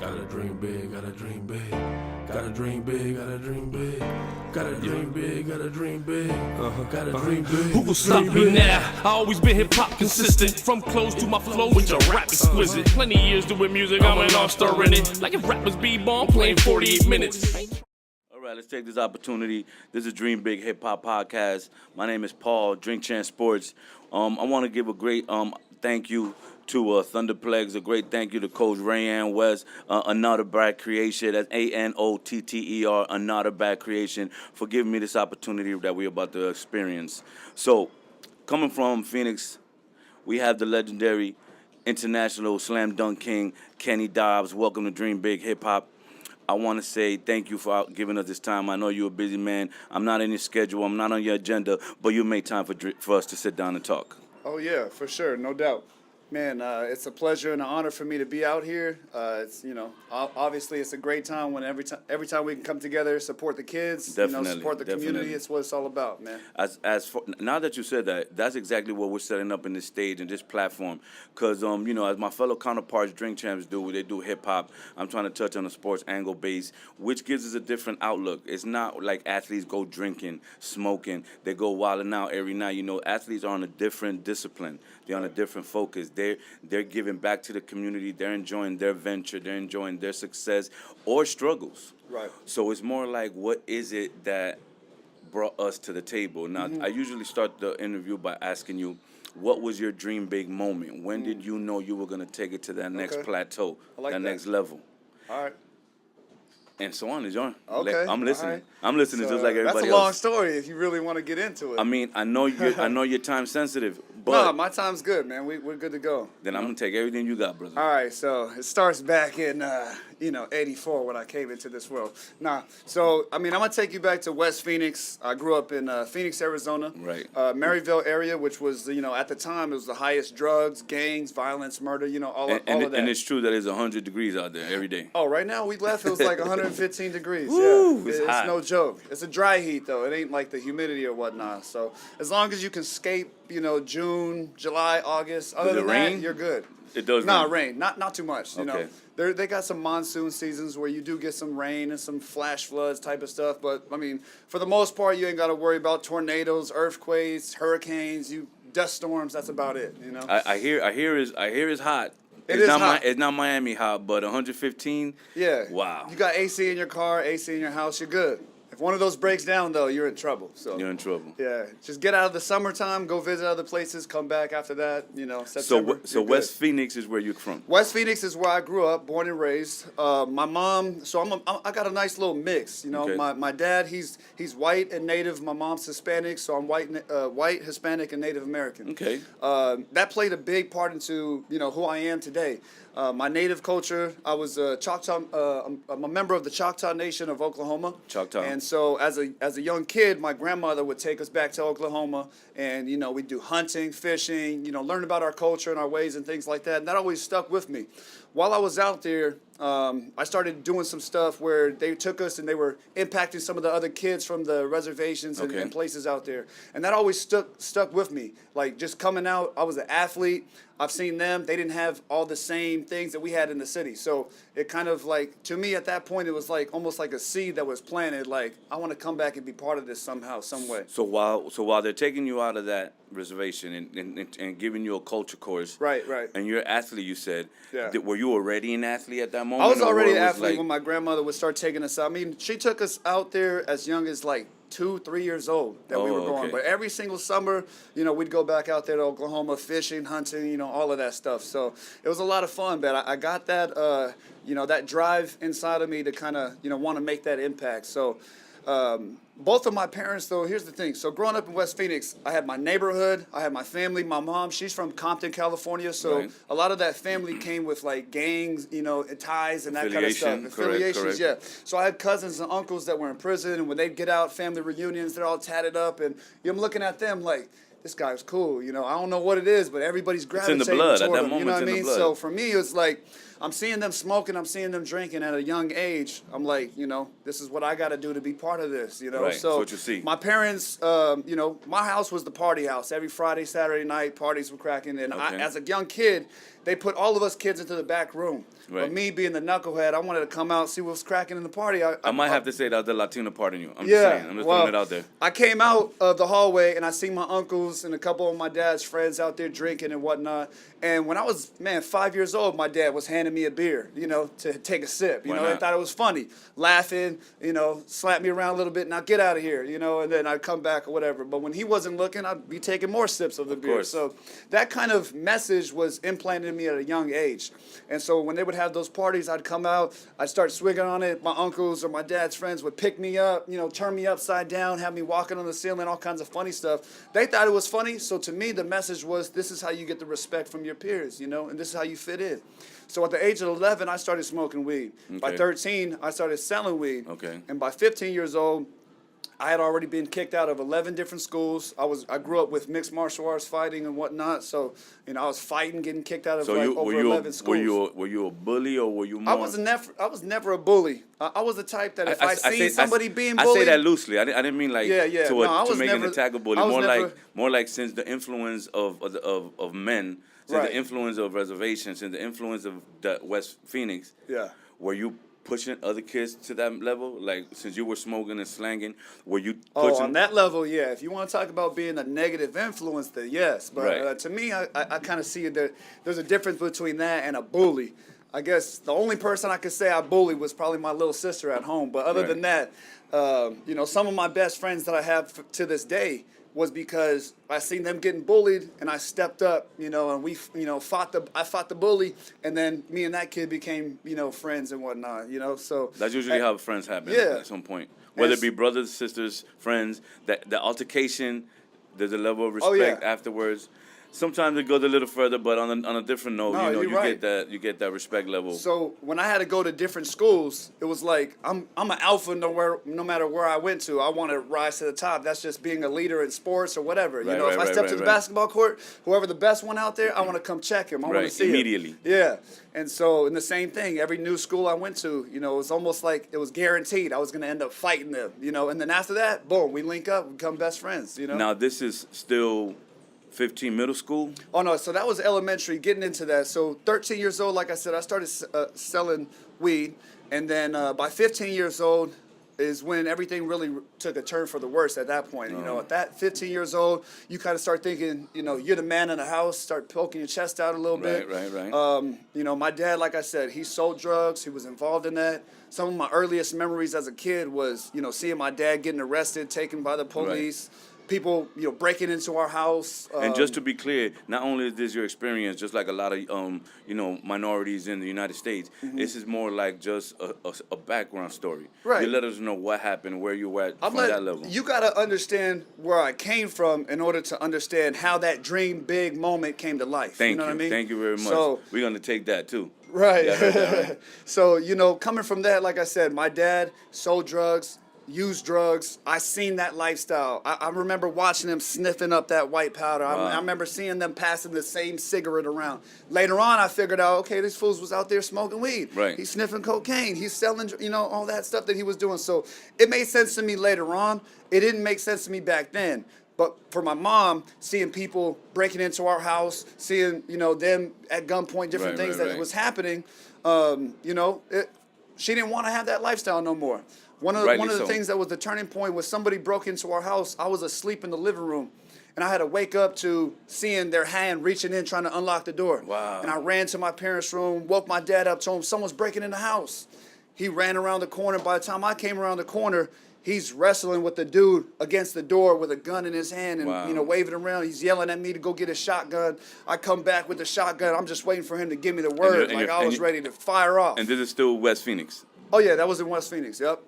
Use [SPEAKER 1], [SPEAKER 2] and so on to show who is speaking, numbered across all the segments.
[SPEAKER 1] Gotta dream big, gotta dream big. Gotta dream big, gotta dream big. Gotta dream big, gotta dream big. Gotta dream big.
[SPEAKER 2] Who will stop me now? I always been hip-hop consistent. From clothes to my flow, which are rap exquisite. Plenty years doing music, I'm an all-star in it. Like if rappers b-bomb, playing 48 minutes.
[SPEAKER 3] All right, let's take this opportunity. This is DreamBIG HipHOP Podcast. My name is Paul, Drink Chance Sports. I want to give a great thank you to Thunderplex, a great thank you to Coach Rayanne West, Another Bad Creation, that's ANOTTER, Another Bad Creation, for giving me this opportunity that we're about to experience. So, coming from Phoenix, we have the legendary international slam dunk king, Kenny Dobbs. Welcome to DreamBIG HipHop. I want to say thank you for giving us this time. I know you're a busy man. I'm not in your schedule. I'm not on your agenda, but you made time for us to sit down and talk.
[SPEAKER 4] Oh, yeah, for sure. No doubt. Man, it's a pleasure and an honor for me to be out here. It's, obviously it's a great time when every time we can come together, support the kids, support the community. It's what it's all about, man.
[SPEAKER 3] Now that you said that, that's exactly what we're setting up in this stage and this platform. Because, as my fellow counterparts, Drink Champs do, they do hip-hop. I'm trying to touch on the sports angle base, which gives us a different outlook. It's not like athletes go drinking, smoking. They go wilding out every night. Athletes are on a different discipline. They're on a different focus. They're giving back to the community. They're enjoying their venture. They're enjoying their success or struggles.
[SPEAKER 4] Right.
[SPEAKER 3] So it's more like, what is it that brought us to the table? Now, I usually start the interview by asking you, what was your dream big moment? When did you know you were going to take it to that next plateau, next level?
[SPEAKER 4] All right.
[SPEAKER 3] And so on, John.
[SPEAKER 4] Okay.
[SPEAKER 3] I'm listening.
[SPEAKER 4] Right.
[SPEAKER 3] I'm listening just like everybody else.
[SPEAKER 4] That's a long story if you really want to get into it.
[SPEAKER 3] I mean, I know you're time sensitive, but
[SPEAKER 4] no, my time's good, man. We're good to go.
[SPEAKER 3] Then I'm gonna take everything you got, brother.
[SPEAKER 4] All right, so it starts back in 84 when I came into this world. I'm gonna take you back to West Phoenix. I grew up in Phoenix, Arizona.
[SPEAKER 3] Right.
[SPEAKER 4] Maryville area, which was at the time it was the highest drugs, gangs, violence, murder. All of that.
[SPEAKER 3] And it's true that it's 100 degrees out there every day.
[SPEAKER 4] Oh, right now we left. It was like 115 degrees.
[SPEAKER 3] Woo,
[SPEAKER 4] yeah,
[SPEAKER 3] it's hot.
[SPEAKER 4] No joke. It's a dry heat though. It ain't like the humidity or whatnot. So as long as you can escape, June, July, August. Other than that, you're good.
[SPEAKER 3] It does.
[SPEAKER 4] Rain. Not too much.
[SPEAKER 3] Okay.
[SPEAKER 4] They got some monsoon seasons where you do get some rain and some flash floods type of stuff. But I mean, for the most part, you ain't got to worry about tornadoes, earthquakes, hurricanes, dust storms. That's about it.
[SPEAKER 3] I hear it's hot.
[SPEAKER 4] It's hot.
[SPEAKER 3] It's not Miami hot, but 115.
[SPEAKER 4] Yeah.
[SPEAKER 3] Wow.
[SPEAKER 4] You got AC in your car, AC in your house. You're good. If one of those breaks down, though, you're in trouble. So
[SPEAKER 3] you're in trouble.
[SPEAKER 4] Yeah, just get out of the summertime, go visit other places, come back after that. September.
[SPEAKER 3] So West Phoenix is where you're from.
[SPEAKER 4] West Phoenix is where I grew up, born and raised. My mom, so I got a nice little mix.
[SPEAKER 3] Okay.
[SPEAKER 4] My dad, he's white and Native. My mom's Hispanic, so I'm white, Hispanic, and Native American.
[SPEAKER 3] Okay.
[SPEAKER 4] That played a big part into who I am today. My native culture, I was a Choctaw. I'm a member of the Choctaw Nation of Oklahoma.
[SPEAKER 3] Choctaw.
[SPEAKER 4] And so as a young kid, my grandmother would take us back to Oklahoma, and we'd do hunting, fishing, learn about our culture and our ways and things like that. And that always stuck with me. While I was out there, I started doing some stuff where they took us and they were impacting some of the other kids from the reservations and places out there. And that always stuck with me. Like just coming out, I was an athlete. I've seen them. They didn't have all the same things that we had in the city. So it kind of like, to me at that point, it was like almost like a seed that was planted. Like, I want to come back and be part of this somehow, some way.
[SPEAKER 3] So while they're taking you out of that reservation and giving you a culture course.
[SPEAKER 4] Right.
[SPEAKER 3] And you're an athlete, you said.
[SPEAKER 4] Yeah.
[SPEAKER 3] Were you already an athlete at that moment?
[SPEAKER 4] I was already an athlete when my grandmother would start taking us out. I mean, she took us out there as young as like 2-3 years old that we were going. Okay. But every single summer, we'd go back out there to Oklahoma, fishing, hunting, all of that stuff. So it was a lot of fun, but I got that, that drive inside of me to kind of, want to make that impact. So both of my parents, though, here's the thing. So growing up in West Phoenix, I had my neighborhood, I had my family. My mom, she's from Compton, California. So a lot of that family came with like gangs, ties and that kind of stuff. Affiliations,
[SPEAKER 3] correct.
[SPEAKER 4] yeah. So I had cousins and uncles that were in prison, and when they'd get out, family reunions, they're all tatted up, and I'm looking at them like, this guy's cool. I don't know what it is, but everybody's gravitating
[SPEAKER 3] it's in the blood
[SPEAKER 4] toward
[SPEAKER 3] at that
[SPEAKER 4] him.
[SPEAKER 3] moment.
[SPEAKER 4] You know what I mean?
[SPEAKER 3] So
[SPEAKER 4] for me, it's like I'm seeing them smoking, I'm seeing them drinking at a young age. I'm like, this is what I got to do to be part of this.
[SPEAKER 3] Right.
[SPEAKER 4] So
[SPEAKER 3] what you see.
[SPEAKER 4] My parents, my house was the party house. Every Friday, Saturday night, parties were cracking. And I, as a young kid, they put all of us kids into the back room.
[SPEAKER 3] Right.
[SPEAKER 4] But me being the knucklehead, I wanted to come out, see what was cracking in the party.
[SPEAKER 3] I might have to say that was the Latino part in you. I'm
[SPEAKER 4] Yeah,
[SPEAKER 3] just saying. I'm just throwing it out there.
[SPEAKER 4] I came out of the hallway and I seen my uncles and a couple of my dad's friends out there drinking and whatnot. And when I was, 5 years old, my dad was handing me a beer, to take a sip.
[SPEAKER 3] Why
[SPEAKER 4] I
[SPEAKER 3] not?
[SPEAKER 4] thought it was funny, laughing, slap me around a little bit, now get out of here, and then I'd come back or whatever. But when he wasn't looking, I'd be taking more sips of the beer.
[SPEAKER 3] course.
[SPEAKER 4] So that kind of message was implanted in me at a young age. And so when they would have those parties, I'd come out, I'd start swigging on it. My uncles or my dad's friends would pick me up, turn me upside down, have me walking on the ceiling, all kinds of funny stuff. They thought it was funny, so to me the message was, this is how you get the respect from your peers, and this is how you fit in. So at the age of 11, I started smoking weed. By
[SPEAKER 3] Okay.
[SPEAKER 4] 13, I started selling weed.
[SPEAKER 3] Okay.
[SPEAKER 4] And by 15 years old, I had already been kicked out of 11 different schools. I grew up with mixed martial arts fighting and whatnot. So, I was fighting, getting kicked out of over 11 schools.
[SPEAKER 3] Were you a bully or were you more?
[SPEAKER 4] I was never a bully. I was the type that if I seen somebody being
[SPEAKER 3] I
[SPEAKER 4] bullied,
[SPEAKER 3] say that loosely. I didn't mean like
[SPEAKER 4] Yeah, yeah.
[SPEAKER 3] to,
[SPEAKER 4] No, I
[SPEAKER 3] to
[SPEAKER 4] was
[SPEAKER 3] make
[SPEAKER 4] never-
[SPEAKER 3] an attack a bully.
[SPEAKER 4] I was
[SPEAKER 3] More
[SPEAKER 4] never-
[SPEAKER 3] like since the influence of men, since
[SPEAKER 4] Right.
[SPEAKER 3] the influence of reservations, since the influence of the West Phoenix.
[SPEAKER 4] Yeah.
[SPEAKER 3] Were you pushing other kids to that level? Like since you were smoking and slanging, were you
[SPEAKER 4] Oh,
[SPEAKER 3] pushing?
[SPEAKER 4] on that level, yeah. If you want to talk about being a negative influence, then yes. But
[SPEAKER 3] Right.
[SPEAKER 4] to me, I kind of see that there's a difference between that and a bully. I guess the only person I could say I bullied was probably my little sister at home. But other
[SPEAKER 3] Right.
[SPEAKER 4] than that, some of my best friends that I have to this day was because I seen them getting bullied and I stepped up, and we, I fought the bully, and then me and that kid became, friends and whatnot, so.
[SPEAKER 3] That's usually how friends happen
[SPEAKER 4] Yeah.
[SPEAKER 3] at some point. Whether it
[SPEAKER 4] And
[SPEAKER 3] be brothers, sisters, friends, that the altercation, there's a level of
[SPEAKER 4] Oh,
[SPEAKER 3] respect
[SPEAKER 4] yeah.
[SPEAKER 3] afterwards. Sometimes it goes a little further, but on a different note,
[SPEAKER 4] No, you're
[SPEAKER 3] you
[SPEAKER 4] right.
[SPEAKER 3] get that respect level.
[SPEAKER 4] So when I had to go to different schools, it was like I'm an alpha no matter where I went to. I want to rise to the top. That's just being a leader in sports or whatever.
[SPEAKER 3] Right,
[SPEAKER 4] if
[SPEAKER 3] right,
[SPEAKER 4] I
[SPEAKER 3] right,
[SPEAKER 4] step to the
[SPEAKER 3] right.
[SPEAKER 4] basketball court, whoever the best one out there, I want to come check him. I want
[SPEAKER 3] Right,
[SPEAKER 4] to see
[SPEAKER 3] immediately.
[SPEAKER 4] him. Yeah. And so, the same thing, every new school I went to, it was almost like it was guaranteed I was going to end up fighting them, and then after that, boom, we link up, we become best friends,
[SPEAKER 3] Now this is still 15 middle school.
[SPEAKER 4] Oh, no, so that was elementary, getting into that. So 13 years old, like I said, I started selling weed. And then by 15 years old is when everything really took a turn for the worse at that point. At that 15 years old, you kind of start thinking, you're the man in the house, start poking your chest out a little bit.
[SPEAKER 3] Right.
[SPEAKER 4] My dad, like I said, he sold drugs. He was involved in that. Some of my earliest memories as a kid was, seeing my dad getting arrested, taken by the police. People, breaking into our house.
[SPEAKER 3] And just to be clear, not only is this your experience, just like a lot of minorities in the United States, this is more like just a background story.
[SPEAKER 4] Right.
[SPEAKER 3] You let us know what happened, where you were at from that level.
[SPEAKER 4] You got to understand where I came from in order to understand how that dream big moment came to life.
[SPEAKER 3] Thank
[SPEAKER 4] you. Know what I mean?
[SPEAKER 3] Thank you very much.
[SPEAKER 4] So,
[SPEAKER 3] We're gonna take that too.
[SPEAKER 4] right.
[SPEAKER 3] Yeah, I heard that, right?
[SPEAKER 4] So, coming from that, like I said, my dad sold drugs, used drugs. I seen that lifestyle. I remember watching them sniffing up that white powder.
[SPEAKER 3] Wow.
[SPEAKER 4] I remember seeing them passing the same cigarette around. Later on, I figured out, okay, this fool was out there smoking weed.
[SPEAKER 3] Right.
[SPEAKER 4] He's sniffing cocaine. He's selling, all that stuff that he was doing. So it made sense to me later on. It didn't make sense to me back then. But for my mom, seeing people breaking into our house, seeing, them at gunpoint, different things that was happening, she didn't want to have that lifestyle no more. One of the things that was the turning point was somebody broke into our house. I was asleep in the living room, and I had to wake up to seeing their hand reaching in trying to unlock the door.
[SPEAKER 3] Wow.
[SPEAKER 4] And I ran to my parents' room, woke my dad up, told him someone's breaking in the house. He ran around the corner. By the time I came around the corner, he's wrestling with the dude against the door with a gun in his hand and,
[SPEAKER 3] Wow.
[SPEAKER 4] waving around. He's yelling at me to go get a shotgun. I come back with the shotgun. I'm just waiting for him to give me the word. I was ready to fire off.
[SPEAKER 3] And this is still West Phoenix.
[SPEAKER 4] Oh, yeah, that was in West Phoenix, yep.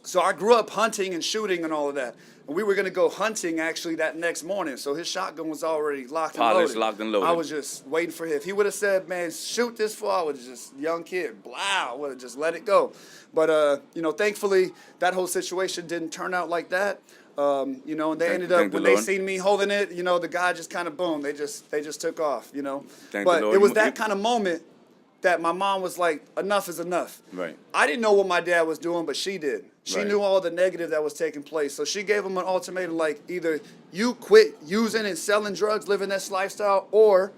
[SPEAKER 4] So I grew up hunting and shooting and all of that. And we were going to go hunting, actually, that next morning. So his shotgun was already locked and
[SPEAKER 3] Polished,
[SPEAKER 4] loaded.
[SPEAKER 3] locked and loaded.
[SPEAKER 4] I was just waiting for him. If he would have said, man, shoot this fool, I would have just, young kid, blah, I would have just let it go. But, thankfully, that whole situation didn't turn out like that. And they ended up, when they seen me holding it, the guy just kind of, boom, they just took off,
[SPEAKER 3] Thank the
[SPEAKER 4] But
[SPEAKER 3] Lord.
[SPEAKER 4] it was that kind of moment that my mom was like, enough is enough.
[SPEAKER 3] Right.
[SPEAKER 4] I didn't know what my dad was doing, but she did. She
[SPEAKER 3] Right.
[SPEAKER 4] knew all the negative that was taking place. So she gave him an ultimatum like either you quit using and selling drugs, living this lifestyle, or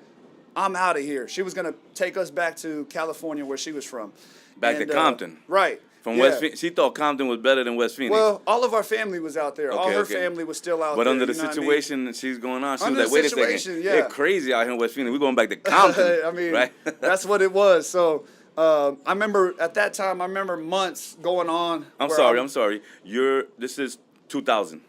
[SPEAKER 4] I'm out of here. She was going to take us back to California where she was from.
[SPEAKER 3] Back to Compton.
[SPEAKER 4] Right.
[SPEAKER 3] From West Phoenix. She thought Compton was better than West Phoenix.
[SPEAKER 4] Well, all of our family was out there.
[SPEAKER 3] Okay,
[SPEAKER 4] all her
[SPEAKER 3] okay.
[SPEAKER 4] family was still out
[SPEAKER 3] but
[SPEAKER 4] there.
[SPEAKER 3] under the
[SPEAKER 4] you know
[SPEAKER 3] situation that she's going on, she
[SPEAKER 4] Under
[SPEAKER 3] was like,
[SPEAKER 4] the
[SPEAKER 3] wait a second.
[SPEAKER 4] situation, yeah.
[SPEAKER 3] They're crazy out here in West Phoenix. We're going back to Compton.
[SPEAKER 4] I mean,
[SPEAKER 3] right?
[SPEAKER 4] that's what it was. So I remember at that time, I remember months going on.
[SPEAKER 3] I'm sorry. This is 2000.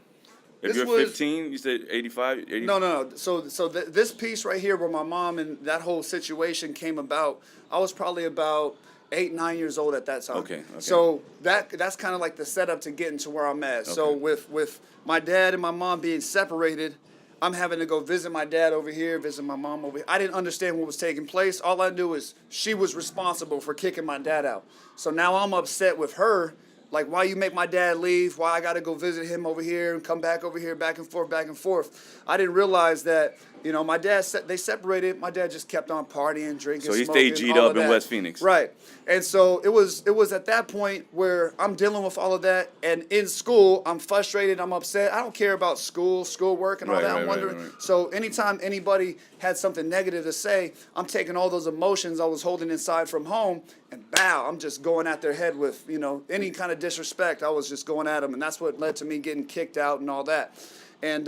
[SPEAKER 3] If
[SPEAKER 4] This
[SPEAKER 3] you're
[SPEAKER 4] was-
[SPEAKER 3] 15, you said 85? 80?
[SPEAKER 4] No. So this piece right here where my mom and that whole situation came about, I was probably about 8, 9 years old at that time.
[SPEAKER 3] Okay.
[SPEAKER 4] So that's kind of like the setup to getting to where I'm at. So
[SPEAKER 3] Okay.
[SPEAKER 4] with my dad and my mom being separated, I'm having to go visit my dad over here, visit my mom over here. I didn't understand what was taking place. All I knew is she was responsible for kicking my dad out. So now I'm upset with her. Like, why you make my dad leave? Why I got to go visit him over here and come back over here, back and forth, back and forth. I didn't realize that, my dad, they separated. My dad just kept on partying, drinking,
[SPEAKER 3] So he
[SPEAKER 4] smoking,
[SPEAKER 3] stayed G'd
[SPEAKER 4] all
[SPEAKER 3] up
[SPEAKER 4] of
[SPEAKER 3] in
[SPEAKER 4] that.
[SPEAKER 3] West Phoenix.
[SPEAKER 4] Right. And so it was at that point where I'm dealing with all of that. And in school, I'm frustrated. I'm upset. I don't care about schoolwork and all that. I'm wondering.
[SPEAKER 3] Right.
[SPEAKER 4] So anytime anybody had something negative to say, I'm taking all those emotions I was holding inside from home and I'm just going at their head with, any kind of disrespect. I was just going at them. And that's what led to me getting kicked out and all that. And,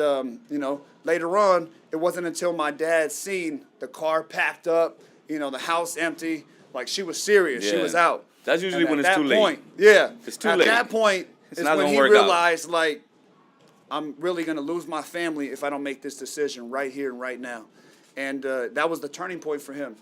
[SPEAKER 4] later on, it wasn't until my dad seen the car packed up, the house empty, like she was serious. She
[SPEAKER 3] Yeah.
[SPEAKER 4] was out.
[SPEAKER 3] That's usually
[SPEAKER 4] And
[SPEAKER 3] when
[SPEAKER 4] at
[SPEAKER 3] it's
[SPEAKER 4] that
[SPEAKER 3] too late.
[SPEAKER 4] point, yeah.
[SPEAKER 3] It's too
[SPEAKER 4] at
[SPEAKER 3] late.
[SPEAKER 4] that point
[SPEAKER 3] It's
[SPEAKER 4] is
[SPEAKER 3] not
[SPEAKER 4] when
[SPEAKER 3] gonna
[SPEAKER 4] he
[SPEAKER 3] work out.
[SPEAKER 4] realized, like, I'm really going to lose my family if I don't make this decision right here and right now. And that was the turning point for him.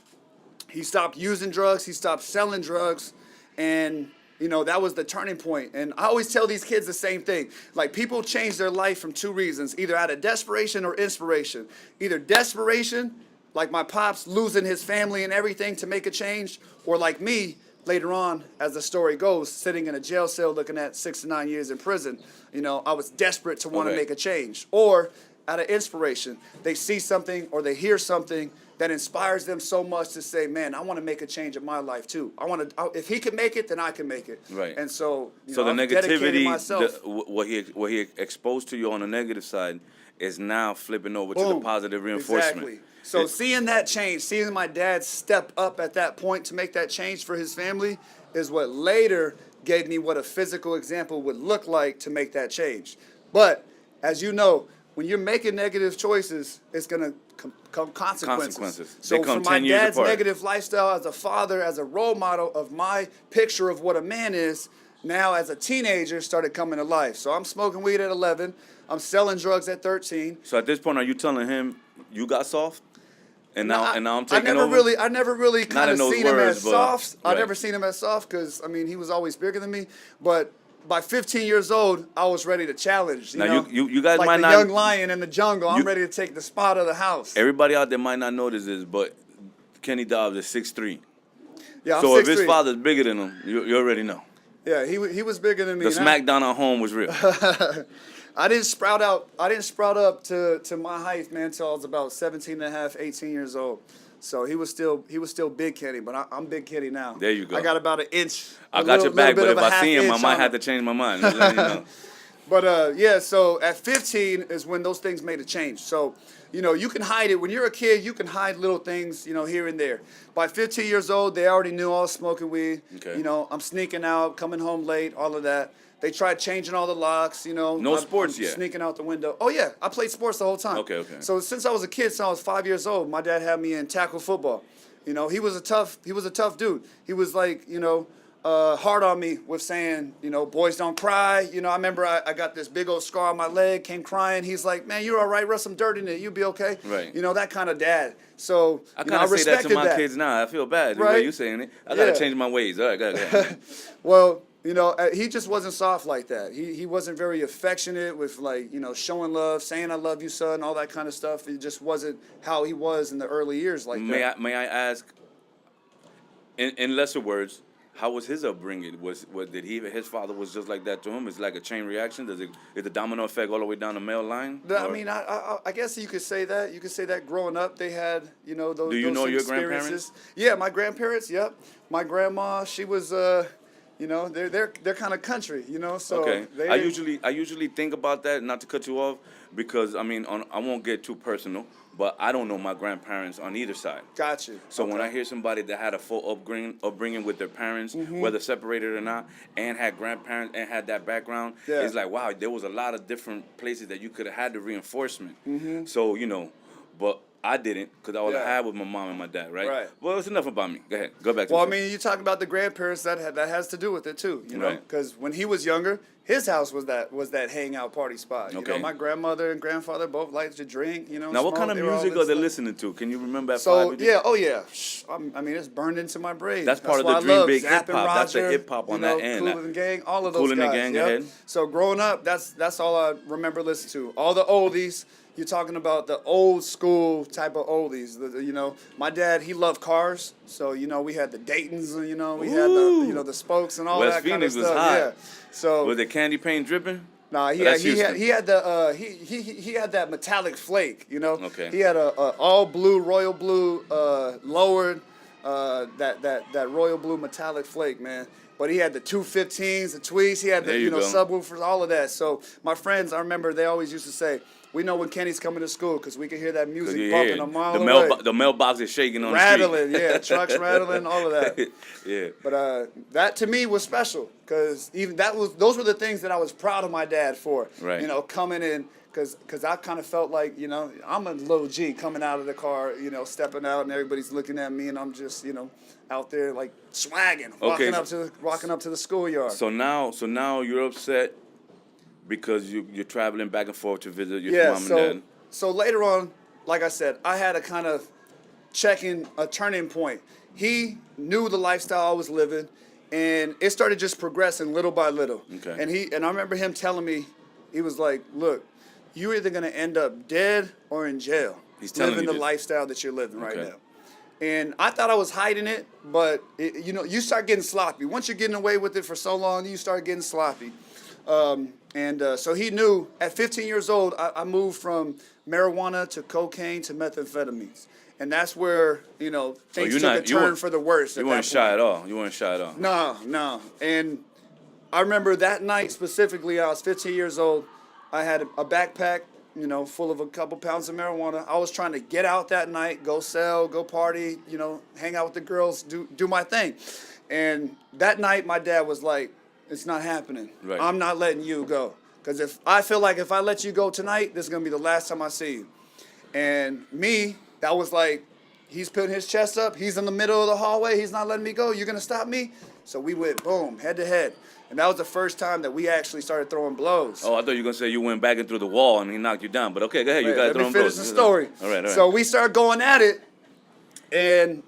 [SPEAKER 4] He stopped using drugs. He stopped selling drugs. And, that was the turning point. And I always tell these kids the same thing. Like, people change their life from 2 reasons, either out of desperation or inspiration. Either desperation, like my pops losing his family and everything to make a change, or like me, later on, as the story goes, sitting in a jail cell looking at 6 to 9 years in prison. I was desperate to want to
[SPEAKER 3] Okay.
[SPEAKER 4] make a change. Or out of inspiration, they see something or they hear something that inspires them so much to say, man, I want to make a change in my life too. If he can make it, then I can make it.
[SPEAKER 3] Right.
[SPEAKER 4] And so,
[SPEAKER 3] So the
[SPEAKER 4] I've dedicated
[SPEAKER 3] negativity,
[SPEAKER 4] myself.
[SPEAKER 3] what he exposed to you on the negative side is now flipping over to the
[SPEAKER 4] Boom.
[SPEAKER 3] positive reinforcement.
[SPEAKER 4] Exactly. So seeing that change, seeing my dad step up at that point to make that change for his family is what later gave me what a physical example would look like to make that change. But as you know, when you're making negative choices, it's going to come consequences.
[SPEAKER 3] They
[SPEAKER 4] So
[SPEAKER 3] come
[SPEAKER 4] for my
[SPEAKER 3] 10 years
[SPEAKER 4] dad's
[SPEAKER 3] apart.
[SPEAKER 4] negative lifestyle as a father, as a role model of my picture of what a man is, now as a teenager started coming to life. So I'm smoking weed at 11. I'm selling drugs at 13.
[SPEAKER 3] So at this point, are you telling him you got soft? And now I'm taking
[SPEAKER 4] I never
[SPEAKER 3] over?
[SPEAKER 4] I never really kind
[SPEAKER 3] in
[SPEAKER 4] of
[SPEAKER 3] those
[SPEAKER 4] seen him as
[SPEAKER 3] words, but-
[SPEAKER 4] soft. I
[SPEAKER 3] right.
[SPEAKER 4] never seen him as soft because, he was always bigger than me. But by 15 years old, I was ready to challenge. You
[SPEAKER 3] Now,
[SPEAKER 4] know?
[SPEAKER 3] you guys
[SPEAKER 4] like
[SPEAKER 3] might
[SPEAKER 4] the
[SPEAKER 3] not-
[SPEAKER 4] young lion in the jungle. I'm
[SPEAKER 3] You-
[SPEAKER 4] ready to take the spot of the house.
[SPEAKER 3] Everybody out there might not notice this, but Kenny Dobbs is 6'3".
[SPEAKER 4] Yeah, I'm
[SPEAKER 3] So if
[SPEAKER 4] 6'3".
[SPEAKER 3] his father's bigger than him, you already know.
[SPEAKER 4] Yeah, he was bigger than me.
[SPEAKER 3] The
[SPEAKER 4] and I-
[SPEAKER 3] smackdown at home was real.
[SPEAKER 4] I didn't sprout up to my height, man, until I was about 17 and a half, 18 years old. So he was still big Kenny, but I'm big Kenny now.
[SPEAKER 3] There you go.
[SPEAKER 4] I got about an inch.
[SPEAKER 3] I got your back, but if I see him, I might have
[SPEAKER 4] to.
[SPEAKER 3] to change my mind. Just letting you know.
[SPEAKER 4] But yeah, so at 15 is when those things made a change. So, you can hide it. When you're a kid, you can hide little things, here and there. By 15 years old, they already knew I was smoking weed.
[SPEAKER 3] Okay.
[SPEAKER 4] I'm sneaking out, coming home late, all of that. They tried changing all the locks,
[SPEAKER 3] No sports
[SPEAKER 4] I'm
[SPEAKER 3] yet?
[SPEAKER 4] Sneaking out the window. Oh yeah, I played sports the whole time.
[SPEAKER 3] Okay.
[SPEAKER 4] So since I was a kid, since I was 5 years old, my dad had me in tackle football. He was a tough dude. He was like, hard on me with saying, boys don't cry. I remember I got this big old scar on my leg, came crying. He's like, man, you're all right. Rub some dirt in it. You'll be okay.
[SPEAKER 3] Right.
[SPEAKER 4] That kind of dad. So
[SPEAKER 3] I
[SPEAKER 4] I
[SPEAKER 3] kind of say that
[SPEAKER 4] respected
[SPEAKER 3] to my kids now. I feel bad the way
[SPEAKER 4] Right?
[SPEAKER 3] you saying it. I got to
[SPEAKER 4] Yeah.
[SPEAKER 3] change my ways. All right, go ahead.
[SPEAKER 4] Well, he just wasn't soft like that. He wasn't very affectionate with showing love, saying I love you, son, all that kind of stuff. It just wasn't how he was in the early years like that.
[SPEAKER 3] May I ask, in lesser words, how was his upbringing? His father was just like that to him? Is it like a chain reaction? Is the domino effect all the way down the male line?
[SPEAKER 4] I
[SPEAKER 3] Or-
[SPEAKER 4] mean, I guess you could say that. You could say that growing up, they had, those
[SPEAKER 3] Do you
[SPEAKER 4] those
[SPEAKER 3] know your
[SPEAKER 4] experiences.
[SPEAKER 3] grandparents?
[SPEAKER 4] Yeah, my grandparents, yep. My grandma, she was, they're kind of country, so
[SPEAKER 3] Okay.
[SPEAKER 4] they
[SPEAKER 3] I
[SPEAKER 4] didn't-
[SPEAKER 3] usually think about that, not to cut you off, because I won't get too personal, but I don't know my grandparents on either side.
[SPEAKER 4] Got you.
[SPEAKER 3] So when I hear somebody that had a full upbringing with their parents, whether separated or not, and had grandparents and had that background, it's like, wow, there was a lot of different places that you could have had the reinforcement. So, but I didn't, because I was had with my mom and my dad, right?
[SPEAKER 4] Right.
[SPEAKER 3] Well, it's enough about me. Go ahead. Go back to
[SPEAKER 4] Well, I mean, you talk about the grandparents, that has to do with it too, you know,
[SPEAKER 3] Right.
[SPEAKER 4] because when he was younger, his house was that hangout party spot. You know, my grandmother and grandfather both liked to drink. You know.
[SPEAKER 3] Now, what kind of music are they listening to? Can you remember at 5?
[SPEAKER 4] I mean, it's burned into my brain.
[SPEAKER 3] That's part of
[SPEAKER 4] why
[SPEAKER 3] the
[SPEAKER 4] I love
[SPEAKER 3] DreamBIG
[SPEAKER 4] Zapp and
[SPEAKER 3] HipHop. That's the
[SPEAKER 4] Roger,
[SPEAKER 3] hip-hop on that end.
[SPEAKER 4] Kool and Gang, all of those
[SPEAKER 3] Kool and the
[SPEAKER 4] guys.
[SPEAKER 3] Gang, go ahead.
[SPEAKER 4] So growing up, that's all I remember listening to. All the oldies. You're talking about the old school type of oldies. My dad, he loved cars, so we had the Daytons, we had the Spokes and all
[SPEAKER 3] West
[SPEAKER 4] that kind of
[SPEAKER 3] Phoenix was
[SPEAKER 4] stuff.
[SPEAKER 3] hot.
[SPEAKER 4] Yeah. So
[SPEAKER 3] Was the candy paint dripping?
[SPEAKER 4] Nah, he had that metallic flake,
[SPEAKER 3] Okay.
[SPEAKER 4] He had a all blue, royal blue, lowered, that royal blue metallic flake, man. But he had the 215s, the tweets, he had the subwoofers, all of that. So my friends, I remember they always used to say, we know when Kenny's coming to school because we can hear that music bumping a mile away.
[SPEAKER 3] The mailbox is shaking on
[SPEAKER 4] rattling,
[SPEAKER 3] the street.
[SPEAKER 4] trucks rattling, all of that.
[SPEAKER 3] Yeah.
[SPEAKER 4] But that to me was special because even those were the things that I was proud of my dad for.
[SPEAKER 3] Right.
[SPEAKER 4] Coming in because I kind of felt like I'm a little G coming out of the car, stepping out and everybody's looking at me and I'm just out there like swagging, walking up to the schoolyard.
[SPEAKER 3] So now you're upset because you're traveling back and forth to visit your mom and dad.
[SPEAKER 4] So later on, like I said, I had a kind of a turning point. He knew the lifestyle I was living, and it started just progressing little by little.
[SPEAKER 3] Okay.
[SPEAKER 4] And I remember him telling me, he was like, "Look, you're either gonna end up dead or in jail.
[SPEAKER 3] He's telling
[SPEAKER 4] living
[SPEAKER 3] you
[SPEAKER 4] the
[SPEAKER 3] this.
[SPEAKER 4] lifestyle that you're living right
[SPEAKER 3] Okay.
[SPEAKER 4] now." And I thought I was hiding it, but you start getting sloppy. Once you're getting away with it for so long, you start getting sloppy. So he knew at 15 years old, I moved from marijuana to cocaine to methamphetamines. And that's where, things took a turn for the worse.
[SPEAKER 3] You weren't shy at all. You weren't shy at all.
[SPEAKER 4] No. And I remember that night specifically, I was 15 years old. I had a backpack, full of a couple pounds of marijuana. I was trying to get out that night, go sell, go party, hang out with the girls, do my thing. And that night, my dad was like, "It's not happening.
[SPEAKER 3] Right.
[SPEAKER 4] I'm not letting you go. Because if I let you go tonight, this is going to be the last time I see you." And me, that was like, he's putting his chest up. He's in the middle of the hallway. He's not letting me go. You're going to stop me? So we went, boom, head to head. And that was the first time that we actually started throwing blows.
[SPEAKER 3] Oh, I thought you were going to say you went back in through the wall and he knocked you down. But okay, go ahead. You got to throw blows.
[SPEAKER 4] Let me finish the story.
[SPEAKER 3] All right.
[SPEAKER 4] So we started going at it. And,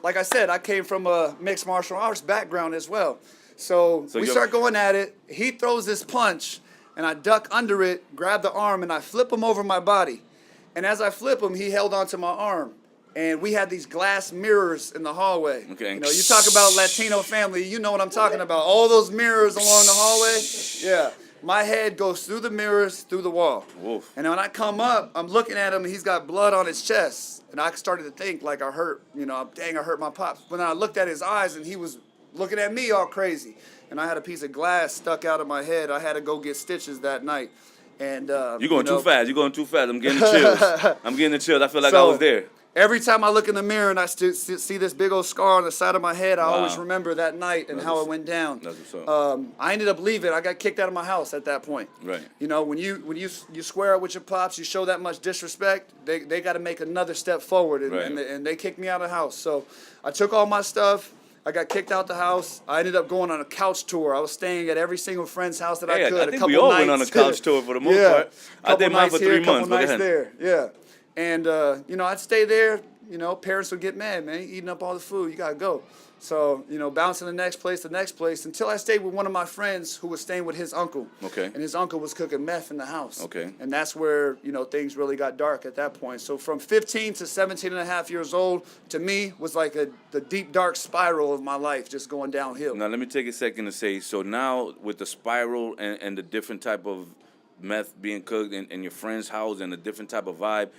[SPEAKER 4] like I said, I came from a mixed martial arts background as well. So we start going at it. He throws this punch, and I duck under it, grab the arm, and I flip him over my body. And as I flip him, he held onto my arm. And we had these glass mirrors in the hallway.
[SPEAKER 3] Okay.
[SPEAKER 4] You talk about Latino family, you know what I'm talking about. All those mirrors along the hallway. Yeah. My head goes through the mirrors, through the wall.
[SPEAKER 3] Woof.
[SPEAKER 4] And when I come up, I'm looking at him, and he's got blood on his chest. And I started to think like I hurt my pops. But then I looked at his eyes, and he was looking at me all crazy. And I had a piece of glass stuck out of my head. I had to go get stitches that night. And
[SPEAKER 3] You're going too fast. You're going too fast. I'm getting the chills. I feel like I was there.
[SPEAKER 4] Every time I look in the mirror and I see this big old scar on the side of my head, I always remember that night and how it went down.
[SPEAKER 3] That's what's up.
[SPEAKER 4] I ended up leaving. I got kicked out of my house at that point.
[SPEAKER 3] Right.
[SPEAKER 4] When you square up with your pops, you show that much disrespect, they got to make another step forward, and they kicked me out of the house. So I took all my stuff. I got kicked out the house. I ended up going on a couch tour. I was staying at every single friend's house that I could.
[SPEAKER 3] I think we all went on a couch tour for the most part. I did mine for 3 months.
[SPEAKER 4] Couple nights there. Yeah. And, I'd stay there. Parents would get mad, man. Eating up all the food. You got to go. So, bouncing the next place, until I stayed with one of my friends who was staying with his uncle.
[SPEAKER 3] Okay.
[SPEAKER 4] And his uncle was cooking meth in the house.
[SPEAKER 3] Okay.
[SPEAKER 4] And that's where, things really got dark at that point. So from 15 to 17 and a half years old, to me, was like the deep, dark spiral of my life just going downhill.
[SPEAKER 3] Now, let me take a second to say, so now with the spiral and the different type of meth being cooked in your friend's house and a different type of vibe,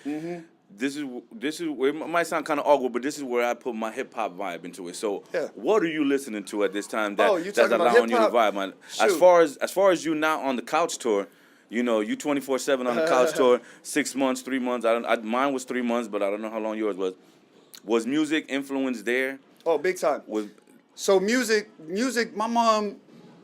[SPEAKER 3] this is where it might sound kind of awkward, but this is where I put my hip hop vibe into it. So, what are you listening to at this time that's allowing you to vibe? As far as you now on the couch tour, You know, you 24/7 on the couch tour, 6 months, 3 months. Mine was 3 months, but I don't know how long yours was. Was music influence there?
[SPEAKER 4] Oh, big time.
[SPEAKER 3] Was
[SPEAKER 4] So music. My mom,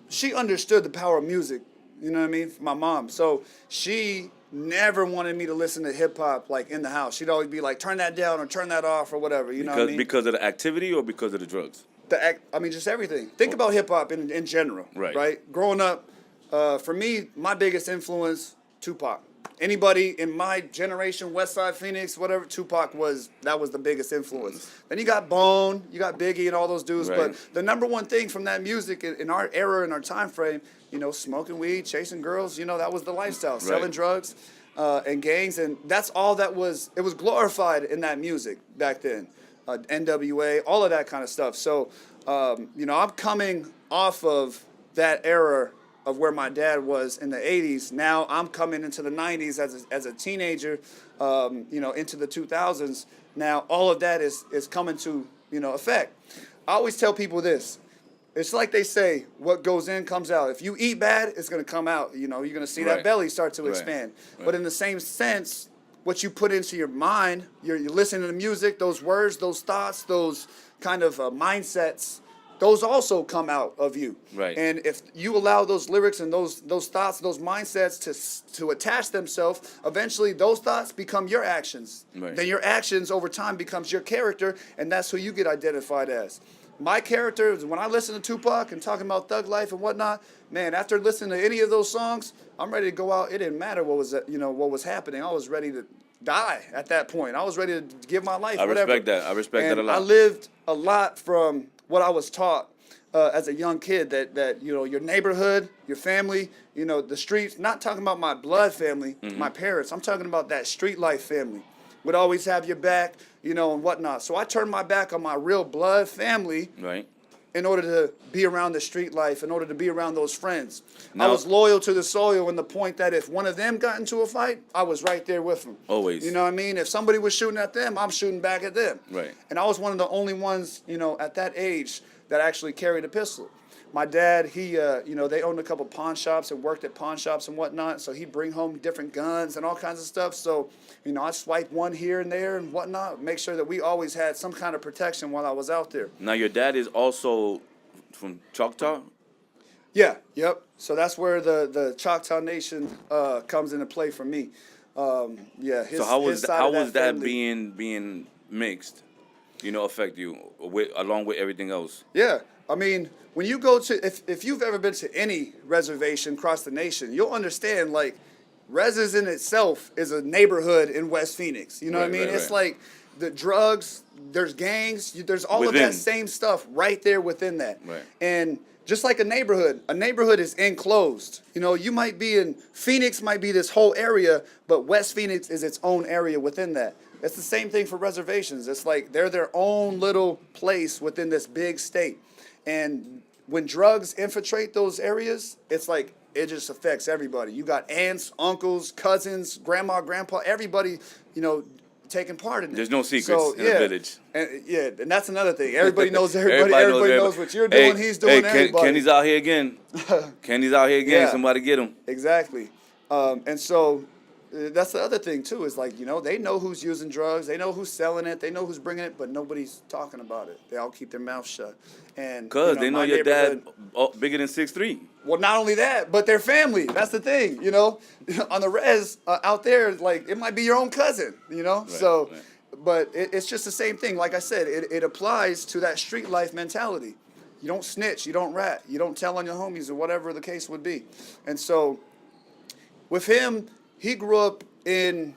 [SPEAKER 4] she understood the power of music. You know what I mean? My mom. So she never wanted me to listen to hip hop like in the house. She'd always be like, turn that down or turn that off or whatever. You know what I mean?
[SPEAKER 3] Because of the activity or because of the drugs?
[SPEAKER 4] Just everything. Think about hip hop in general. Right. Growing up, for me, my biggest influence, Tupac. Anybody in my generation, West Side Phoenix, whatever, Tupac was the biggest influence. Then you got Bone, you got Biggie and all those dudes.
[SPEAKER 3] Right.
[SPEAKER 4] But the number one thing from that music in our era, in our time frame, you know, smoking weed, chasing girls, you know, that was the lifestyle.
[SPEAKER 3] Right.
[SPEAKER 4] Selling drugs and gangs. And that's all it was glorified in that music back then. NWA, all of that kind of stuff. So, you know, I'm coming off of that era of where my dad was in the 80s. Now I'm coming into the 90s as a teenager, you know, into the 2000s. Now all of that is coming to, you know, effect. I always tell people this. It's like they say, what goes in comes out. If you eat bad, it's going to come out. You know, you're going to see that belly start to expand.
[SPEAKER 3] Right.
[SPEAKER 4] But in the same sense, what you put into your mind, you're listening to the music, those words, those thoughts, those kind of mindsets, those also come out of you.
[SPEAKER 3] Right.
[SPEAKER 4] And if you allow those lyrics and those thoughts, those mindsets to attach themselves, eventually those thoughts become your actions.
[SPEAKER 3] Right.
[SPEAKER 4] Then your actions over time becomes your character, and that's who you get identified as. My character is when I listen to Tupac and talking about thug life and whatnot, man, after listening to any of those songs, I'm ready to go out. It didn't matter what was happening. I was ready to die at that point. I was ready to give my life.
[SPEAKER 3] I
[SPEAKER 4] whatever.
[SPEAKER 3] respect that. I respect that a lot.
[SPEAKER 4] I lived a lot from what I was taught as a young kid, that you know, your neighborhood, your family, you know, the streets. Not talking about my blood family, my parents. I'm talking about that street life family. Would always have your back, you know, and whatnot. So I turned my back on my real blood family,
[SPEAKER 3] Right.
[SPEAKER 4] in order to be around the street life, in order to be around those friends.
[SPEAKER 3] Now,
[SPEAKER 4] I was loyal to the soil, in the point that if one of them got into a fight, I was right there with them.
[SPEAKER 3] Always.
[SPEAKER 4] You know what I mean? If somebody was shooting at them, I'm shooting back at them.
[SPEAKER 3] Right.
[SPEAKER 4] And I was one of the only ones, you know, at that age that actually carried a pistol. My dad, he, you know, they owned a couple pawn shops and worked at pawn shops and whatnot. So he'd bring home different guns and all kinds of stuff. So, you know, I swiped one here and there and whatnot, make sure that we always had some kind of protection while I was out there.
[SPEAKER 3] Now your dad is also from Choctaw?
[SPEAKER 4] Yeah, yep. So that's where the Choctaw Nation comes into play for me. Yeah.
[SPEAKER 3] So how was that
[SPEAKER 4] family.
[SPEAKER 3] being mixed, you know, affect you along with everything else?
[SPEAKER 4] Yeah. I mean, when you go to, if you've ever been to any reservation across the nation, you'll understand, like, Reses in itself is a neighborhood in West Phoenix. You know what I mean? It's like the drugs, there's gangs, there's all of that same stuff right there within that.
[SPEAKER 3] Right.
[SPEAKER 4] And just like a neighborhood is enclosed. You know, you might be in, Phoenix might be this whole area, but West Phoenix is its own area within that. It's the same thing for reservations. It's like they're their own little place within this big state. And when drugs infiltrate those areas, it's like it just affects everybody. You got aunts, uncles, cousins, grandma, grandpa, everybody, you know, taking part in it.
[SPEAKER 3] There's no secrets in the village.
[SPEAKER 4] And that's another thing. Everybody knows everybody. Everybody knows what you're doing. He's doing everybody.
[SPEAKER 3] Kenny's out here again. Kenny's out here again.
[SPEAKER 4] Yeah.
[SPEAKER 3] Somebody get him.
[SPEAKER 4] Exactly. And so that's the other thing, too, is like, you know, they know who's using drugs. They know who's selling it. They know who's bringing it, but nobody's talking about it. They all keep their mouth shut.
[SPEAKER 3] Because they know your dad bigger than 6'3".
[SPEAKER 4] Well, not only that, but their family. That's the thing, you know. On the res, out there, like, it might be your own cousin, you know.
[SPEAKER 3] Right.
[SPEAKER 4] But it's just the same thing. Like I said, it applies to that street life mentality. You don't snitch. You don't rat. You don't tell on your homies or whatever the case would be. And so with him, he grew up in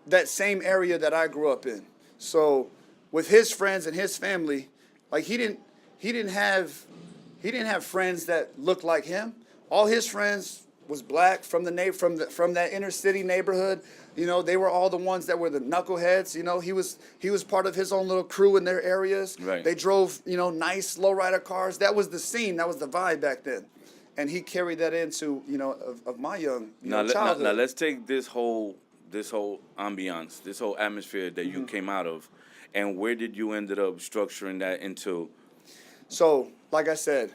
[SPEAKER 4] that same area that I grew up in. So with his friends and his family, like he didn't have friends that looked like him. All his friends was black from that inner city neighborhood. You know, they were all the ones that were the knuckleheads. You know, he was part of his own little crew in their areas.
[SPEAKER 3] Right.
[SPEAKER 4] They drove, you know, nice lowrider cars. That was the scene. That was the vibe back then. And he carried that into, you know, of my young childhood.
[SPEAKER 3] Now let's take this whole ambiance, this whole atmosphere that you came out of, and where did you ended up structuring that into?
[SPEAKER 4] So, like I said,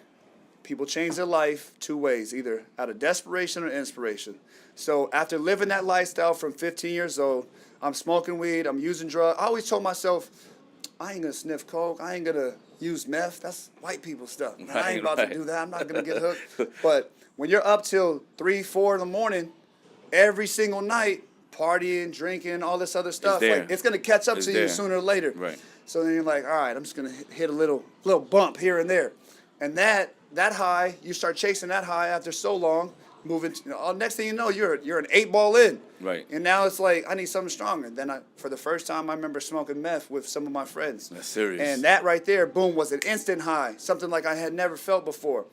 [SPEAKER 4] people change their life two ways, either out of desperation or inspiration. So after living that lifestyle from 15 years old, I'm smoking weed, I'm using drugs. I always told myself, I ain't gonna sniff coke, I ain't gonna use meth. That's white people stuff. Man, I ain't about to do that. I'm not gonna get hooked. But when you're up till 3, 4 in the morning, every single night, partying, drinking, all this other stuff, like, it's gonna catch up to you sooner or later.
[SPEAKER 3] Right.
[SPEAKER 4] So then you're like, all right, I'm just gonna hit a little bump here and there, and that high, you start chasing that high after so long. Moving, next thing you know, you're an 8 ball in.
[SPEAKER 3] Right.
[SPEAKER 4] And now it's like, I need something stronger. Then for the first time, I remember smoking meth with some of my friends.
[SPEAKER 3] That's serious.
[SPEAKER 4] And that right there, boom, was an instant high, something like I had never felt before.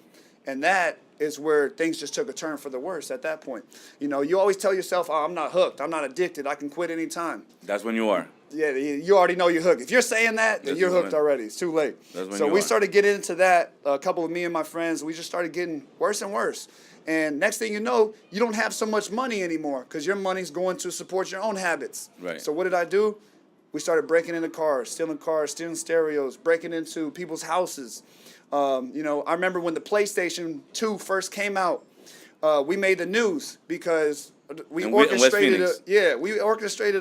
[SPEAKER 4] And that is where things just took a turn for the worse at that point. You know, you always tell yourself, oh, I'm not hooked, I'm not addicted, I can quit anytime.
[SPEAKER 3] That's when you are.
[SPEAKER 4] Yeah, you already know you're hooked. If you're saying that, then you're hooked already. It's too late. So we started getting into that. A couple of me and my friends, we just started getting worse and worse. And next thing you know, you don't have so much money anymore because your money's going to support your own habits.
[SPEAKER 3] Right.
[SPEAKER 4] So what did I do? We started breaking into cars, stealing stereos, breaking into people's houses. You know, I remember when the PlayStation 2 first came out, we made the news because we orchestrated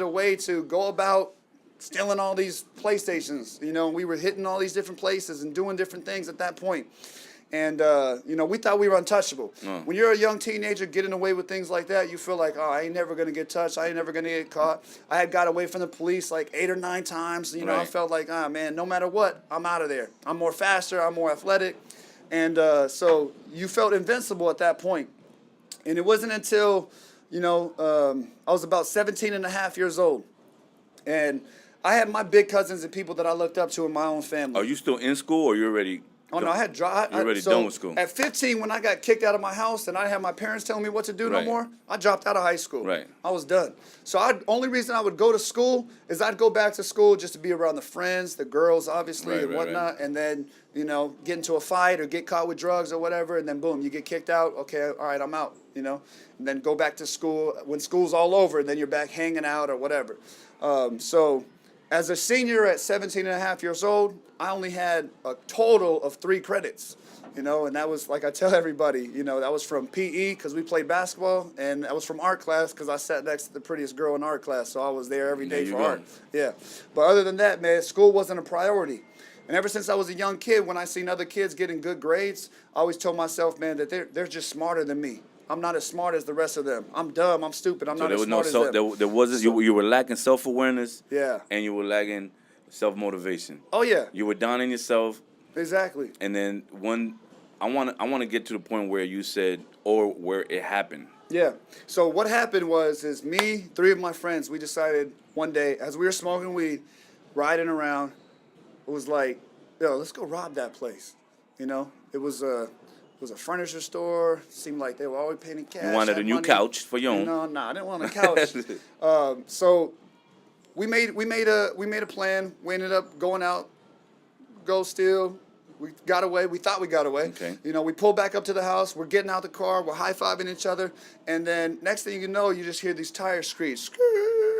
[SPEAKER 4] a way to go about stealing all these PlayStations. You know, we were hitting all these different places and doing different things at that point. And, you know, we thought we were untouchable. When you're a young teenager getting away with things like that, you feel like, oh, I ain't never going to get touched. I ain't never going to get caught. I had got away from the police like 8 or 9 times. You know, I felt like, man, no matter what, I'm out of there. I'm more faster. I'm more athletic. And so you felt invincible at that point. And it wasn't until, you know, I was about 17 and a half years old. And I had my big cousins and people that I looked up to in my own family.
[SPEAKER 3] Are you still in school or you already...
[SPEAKER 4] Oh, no, I had dropped.
[SPEAKER 3] You're already done with school.
[SPEAKER 4] At 15, when I got kicked out of my house and I didn't have my parents telling me what to do no more, I dropped out of high school.
[SPEAKER 3] Right.
[SPEAKER 4] I was done. So only reason I would go to school is I'd go back to school just to be around the friends, the girls, obviously, and whatnot, and then, you know, get into a fight or get caught with drugs or whatever, and then boom, you get kicked out. Okay, all right, I'm out, you know, and then go back to school. When school's all over, and then you're back hanging out or whatever. So as a senior at 17 and a half years old, I only had a total of 3 credits, you know, and that was, like I tell everybody, you know, that was from PE because we played basketball, and that was from art class because I sat next to the prettiest girl in art class, so I was there every day for art. Yeah. But other than that, man, school wasn't a priority. And ever since I was a young kid, when I seen other kids getting good grades, I always told myself, man, that they're just smarter than me. I'm not as smart as the rest of them. I'm dumb. I'm stupid. I'm not as smart as them.
[SPEAKER 3] There wasn't. You were lacking self-awareness.
[SPEAKER 4] Yeah.
[SPEAKER 3] And you were lacking self-motivation.
[SPEAKER 4] Oh yeah.
[SPEAKER 3] You were down on yourself.
[SPEAKER 4] Exactly.
[SPEAKER 3] And then I want to get to the point where you said, or where it happened.
[SPEAKER 4] Yeah. So what happened is me, 3 of my friends, we decided one day as we were smoking weed, riding around, it was like, yo, let's go rob that place. You know, it was a furniture store. Seemed like they were always paying cash.
[SPEAKER 3] You wanted a new couch for your own.
[SPEAKER 4] No, I didn't want a couch. So we made a plan. We ended up going out, go steal. We got away. We thought we got away.
[SPEAKER 3] Okay.
[SPEAKER 4] You know, we pulled back up to the house. We're getting out the car. We're high-fiving each other. And then next thing you know, you just hear these tires screech.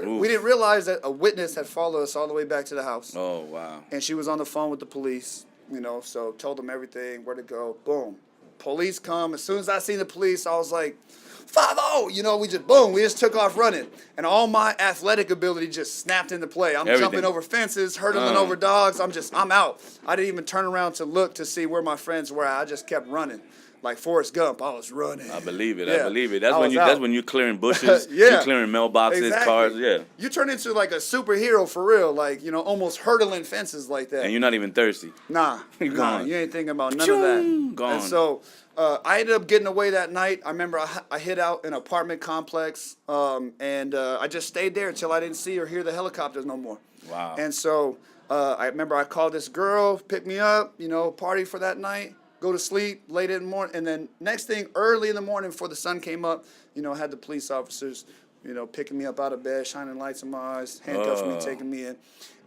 [SPEAKER 3] Oof.
[SPEAKER 4] We didn't realize that a witness had followed us all the way back to the house.
[SPEAKER 3] Oh, wow.
[SPEAKER 4] And she was on the phone with the police, you know, so told them everything, where to go. Boom. Police come. As soon as I seen the police, I was like, 5-0, you know, we just took off running. And all my athletic ability just snapped into play. I'm jumping over fences, hurdling over dogs. I'm out. I didn't even turn around to look to see where my friends were at. I just kept running. Like Forrest Gump, I was running.
[SPEAKER 3] I believe it.
[SPEAKER 4] Yeah.
[SPEAKER 3] I believe it. That's when you're clearing bushes.
[SPEAKER 4] Yeah.
[SPEAKER 3] You're clearing mailboxes, cars. Yeah.
[SPEAKER 4] You turn into like a superhero for real, like, you know, almost hurdling fences like that.
[SPEAKER 3] And you're not even thirsy.
[SPEAKER 4] Nah, you ain't thinking about none of that.
[SPEAKER 3] Gone.
[SPEAKER 4] And so I ended up getting away that night. I remember I hid out in an apartment complex, and I just stayed there until I didn't see or hear the helicopters no more.
[SPEAKER 3] Wow.
[SPEAKER 4] And so I remember I called this girl, picked me up, you know, party for that night, go to sleep late in the morning. And then next thing, early in the morning before the sun came up, you know, I had the police officers, you know, picking me up out of bed, shining lights in my eyes, handcuffing me, taking me in.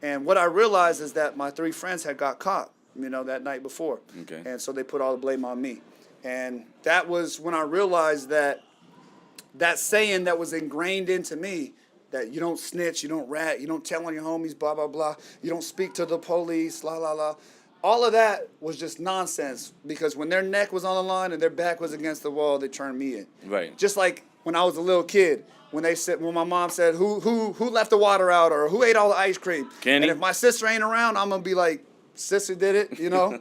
[SPEAKER 4] And what I realized is that my 3 friends had got caught, you know, that night before.
[SPEAKER 3] Okay.
[SPEAKER 4] And so they put all the blame on me. And that was when I realized that saying that was ingrained into me, that you don't snitch, you don't rat, you don't tell on your homies, blah, blah, blah, you don't speak to the police, la, la, la. all of that was just nonsense because when their neck was on the line and their back was against the wall, they turned me in.
[SPEAKER 3] Right.
[SPEAKER 4] Just like when I was a little kid, when my mom said, who left the water out or who ate all the ice cream?
[SPEAKER 3] Kenny?
[SPEAKER 4] And if my sister ain't around, I'm gonna be like, sister did it, you know?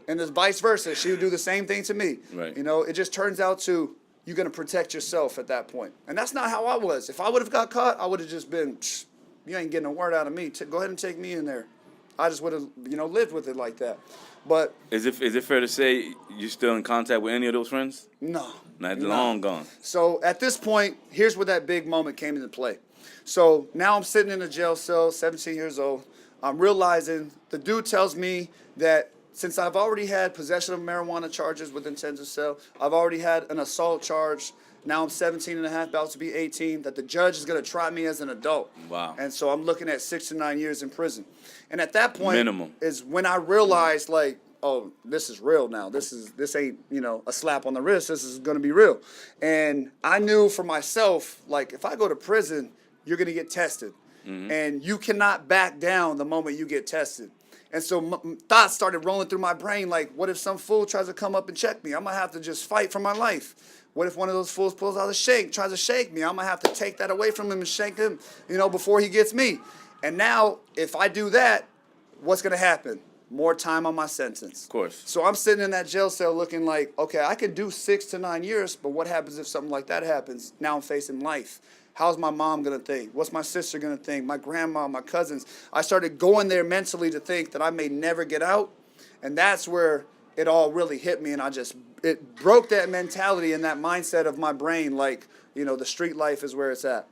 [SPEAKER 4] And it's vice versa. She would do the same thing to me.
[SPEAKER 3] Right.
[SPEAKER 4] You know, it just turns out to you're gonna protect yourself at that point. And that's not how I was. If I would have got caught, I would have just been, you ain't getting a word out of me. Go ahead and take me in there. I just would have, lived with it like that. But
[SPEAKER 3] Is it fair to say you're still in contact with any of those friends?
[SPEAKER 4] no.
[SPEAKER 3] Not
[SPEAKER 4] no.
[SPEAKER 3] long gone.
[SPEAKER 4] So at this point, here's where that big moment came into play. So now I'm sitting in a jail cell, 17 years old. I'm realizing the dude tells me that since I've already had possession of marijuana charges with intent to sell, I've already had an assault charge. Now I'm 17 and a half, about to be 18, that the judge is going to try me as an adult.
[SPEAKER 3] Wow.
[SPEAKER 4] And so I'm looking at 6 to 9 years in prison. And at that point
[SPEAKER 3] Minimum.
[SPEAKER 4] is when I realized, like, oh, this is real now. This ain't, a slap on the wrist. This is going to be real. And I knew for myself, like, if I go to prison, you're going to get tested. Mm-hmm. And you cannot back down the moment you get tested. And so thoughts started rolling through my brain, like, what if some fool tries to come up and check me? I'm going to have to just fight for my life. What if one of those fools pulls out a shank, tries to shake me? I'm going to have to take that away from him and shank him, before he gets me. And now, if I do that, what's going to happen? More time on my sentence.
[SPEAKER 3] Of course.
[SPEAKER 4] So I'm sitting in that jail cell looking like, okay, I could do 6 to 9 years, but what happens if something like that happens? Now I'm facing life. How's my mom going to think? What's my sister going to think? My grandma, my cousins. I started going there mentally to think that I may never get out. And that's where it all really hit me. And it broke that mentality and that mindset of my brain, like, the street life is where it's at.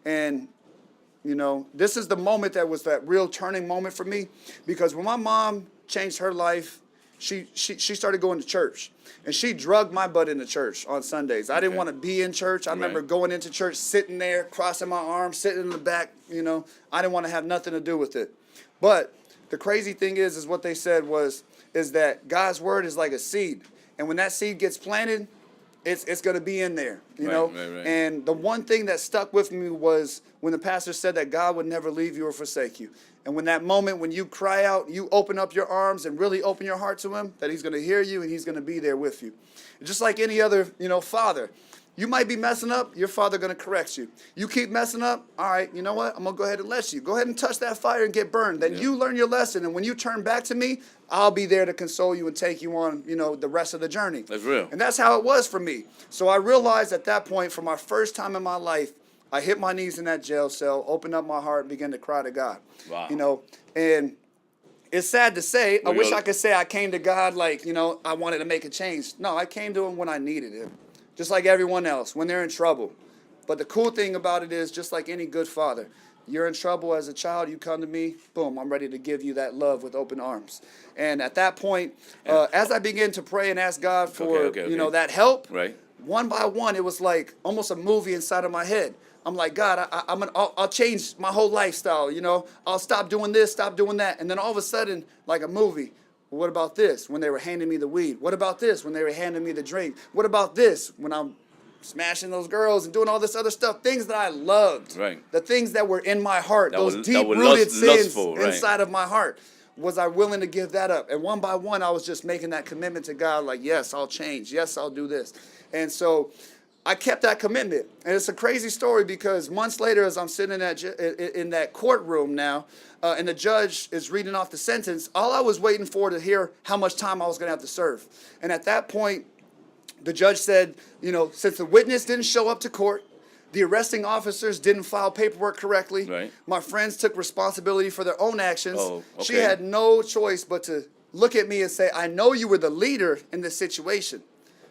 [SPEAKER 4] And, this is the moment that was that real turning moment for me. Because when my mom changed her life, she started going to church. And she drugged my butt into church on Sundays. I didn't want to be in church. I remember going into church, sitting there, crossing my arms, sitting in the back, I didn't want to have nothing to do with it. But the crazy thing is what they said is that God's word is like a seed. And when that seed gets planted, it's going to be in there, know?
[SPEAKER 3] Right.
[SPEAKER 4] And the one thing that stuck with me was when the pastor said that God would never leave you or forsake you. And when that moment, when you cry out, you open up your arms and really open your heart to him, that he's going to hear you and he's going to be there with you. And just like any other, father, you might be messing up, your father going to correct you. You keep messing up, all right, you know what? I'm going to go ahead and let you. Go ahead and touch that fire and get burned. Then you learn your lesson. And when you turn back to me, I'll be there to console you and take you on, the rest of the journey.
[SPEAKER 3] That's real.
[SPEAKER 4] And that's how it was for me. So I realized at that point, for my first time in my life, I hit my knees in that jail cell, opened up my heart, and began to cry to God.
[SPEAKER 3] Wow.
[SPEAKER 4] And it's sad to say, I wish I could say I came to God like, I wanted to make a change. No, I came to him when I needed him, just like everyone else, when they're in trouble. But the cool thing about it is, just like any good father, you're in trouble as a child, you come to me, boom, I'm ready to give you that love with open arms. And at that point, as I began to pray and ask God for, that help,
[SPEAKER 3] right,
[SPEAKER 4] one by one, it was like almost a movie inside of my head. I'm like, God, I'll change my whole lifestyle, I'll stop doing this, stop doing that. And then all of a sudden, like a movie, well, what about this when they were handing me the weed? What about this when they were handing me the drink? What about this when I'm smashing those girls and doing all this other stuff, things that I loved,
[SPEAKER 3] right,
[SPEAKER 4] the things that were in my heart, those
[SPEAKER 3] deep-rooted
[SPEAKER 4] sins inside of my heart. Was I willing to give that up? And one by one, I was just making that commitment to God, like, yes, I'll change. Yes, I'll do this. And so I kept that commitment. And it's a crazy story because months later, as I'm sitting in that courtroom now, and the judge is reading off the sentence, all I was waiting for to hear how much time I was going to have to serve. And at that point, the judge said, since the witness didn't show up to court, the arresting officers didn't file paperwork correctly.
[SPEAKER 3] Right.
[SPEAKER 4] My friends took responsibility for their own actions.
[SPEAKER 3] Oh, okay.
[SPEAKER 4] She had no choice but to look at me and say, I know you were the leader in this situation,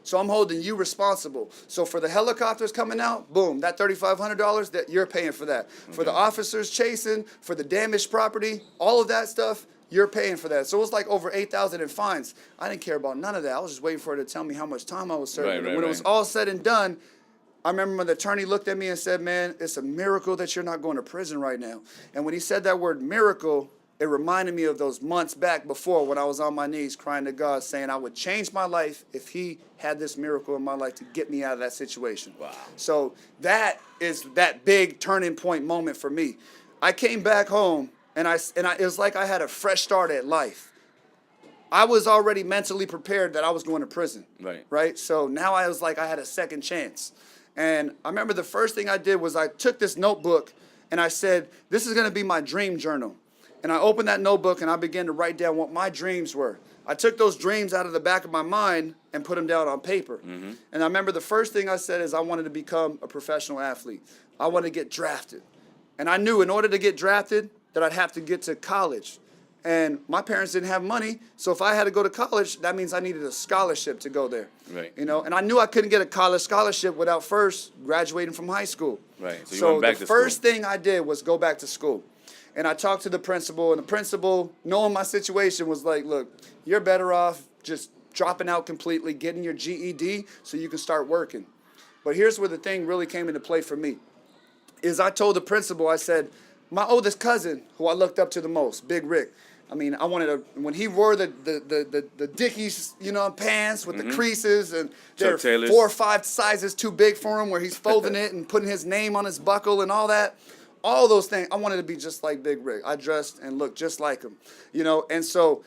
[SPEAKER 4] so I'm holding you responsible. So for the helicopters coming out, boom, that $3,500, that you're paying for that. Okay. For the officers chasing, for the damaged property, all of that stuff, you're paying for that. So it was like over $8,000 in fines. I didn't care about none of that. I was just waiting for her to tell me how much time I was serving. And when it was all said and done, I remember when the attorney looked at me and said, man, it's a miracle that you're not going to prison right now. And when he said that word miracle, it reminded me of those months back before when I was on my knees crying to God, saying I would change my life if he had this miracle in my life to get me out of that situation.
[SPEAKER 3] Wow.
[SPEAKER 4] So that is that big turning point moment for me. I came back home, and it was like I had a fresh start at life. I was already mentally prepared that I was going to prison.
[SPEAKER 3] Right.
[SPEAKER 4] Right? So now I was like, I had a second chance. And I remember the first thing I did was I took this notebook and I said, this is going to be my dream journal. And I opened that notebook and I began to write down what my dreams were. I took those dreams out of the back of my mind and put them down on paper. Mm-hmm. And I remember the first thing I said is I wanted to become a professional athlete. I wanted to get drafted. And I knew in order to get drafted that I'd have to get to college. And my parents didn't have money, so if I had to go to college, that means I needed a scholarship to go there.
[SPEAKER 3] Right.
[SPEAKER 4] You know, and I knew I couldn't get a college scholarship without first graduating from high school.
[SPEAKER 3] Right. So you
[SPEAKER 4] So
[SPEAKER 3] went back
[SPEAKER 4] the
[SPEAKER 3] to school.
[SPEAKER 4] first thing I did was go back to school. And I talked to the principal, and the principal, knowing my situation, was like, look, you're better off just dropping out completely, getting your GED so you can start working. But here's where the thing really came into play for me, is I told the principal, I said, my oldest cousin, who I looked up to the most, Big Rick, I mean, I wanted to, when he wore the Dickies, you know, pants with the creases, and they're 4 or 5 sizes too big for him, where he's folding it and putting his name on his buckle and all that. All those things, I wanted to be just like Big Rick. I dressed and looked just like him, you know. And so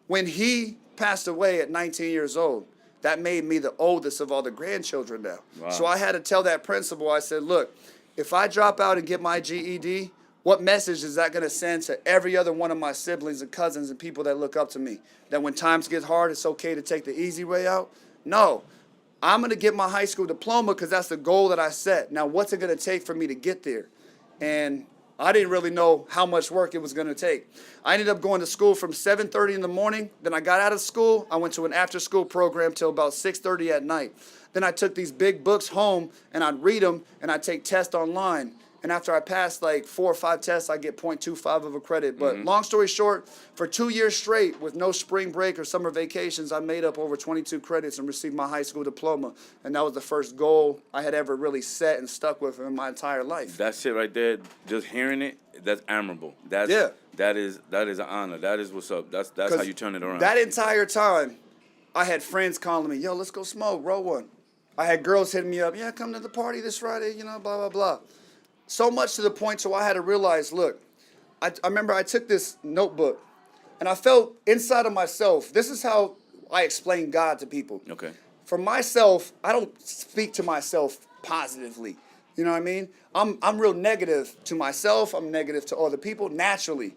[SPEAKER 4] when he passed away at 19 years old, that made me the oldest of all the grandchildren now. Wow. So I had to tell that principal, I said, look, if I drop out and get my GED, what message is that going to send to every other one of my siblings and cousins and people that look up to me? That when times get hard, it's okay to take the easy way out? No. I'm going to get my high school diploma because that's the goal that I set. Now, what's it going to take for me to get there? And I didn't really know how much work it was going to take. I ended up going to school from 7:30 in the morning. Then I got out of school. I went to an after-school program till about 6:30 at night. Then I took these big books home, and I'd read them, and I'd take tests online. And after I passed like 4 or 5 tests, I get 0.25 of a credit. But long story short, for 2 years straight with no spring break or summer vacations, I made up over 22 credits and received my high school diploma. And that was the first goal I had ever really set and stuck with in my entire life.
[SPEAKER 3] That shit right there, just hearing it, that's admirable. That's,
[SPEAKER 4] yeah.
[SPEAKER 3] That is an honor. That is what's up. That's how you turn it around.
[SPEAKER 4] That entire time, I had friends calling me, yo, let's go smoke, roll one. I had girls hitting me up, yeah, come to the party this Friday, you know, blah, blah, blah. So much to the point so I had to realize, look, I remember I took this notebook and I felt inside of myself, this is how I explain God to people.
[SPEAKER 3] Okay.
[SPEAKER 4] For myself, I don't speak to myself positively. You know what I mean? I'm real negative to myself. I'm negative to other people naturally.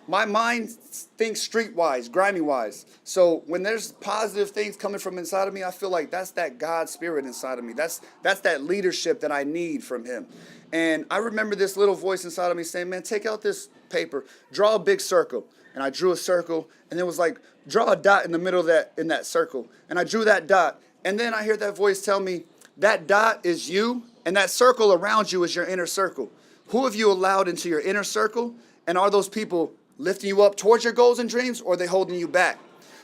[SPEAKER 4] My mind thinks streetwise, grimy-wise. So when there's positive things coming from inside of me, I feel like that's that God spirit inside of me. That's that leadership that I need from him. And I remember this little voice inside of me saying, man, take out this paper, draw a big circle. And I drew a circle, and it was like, draw a dot in the middle of that circle. And I drew that dot. And then I hear that voice tell me, that dot is you, and that circle around you is your inner circle. Who have you allowed into your inner circle? And are those people lifting you up towards your goals and dreams, or are they holding you back?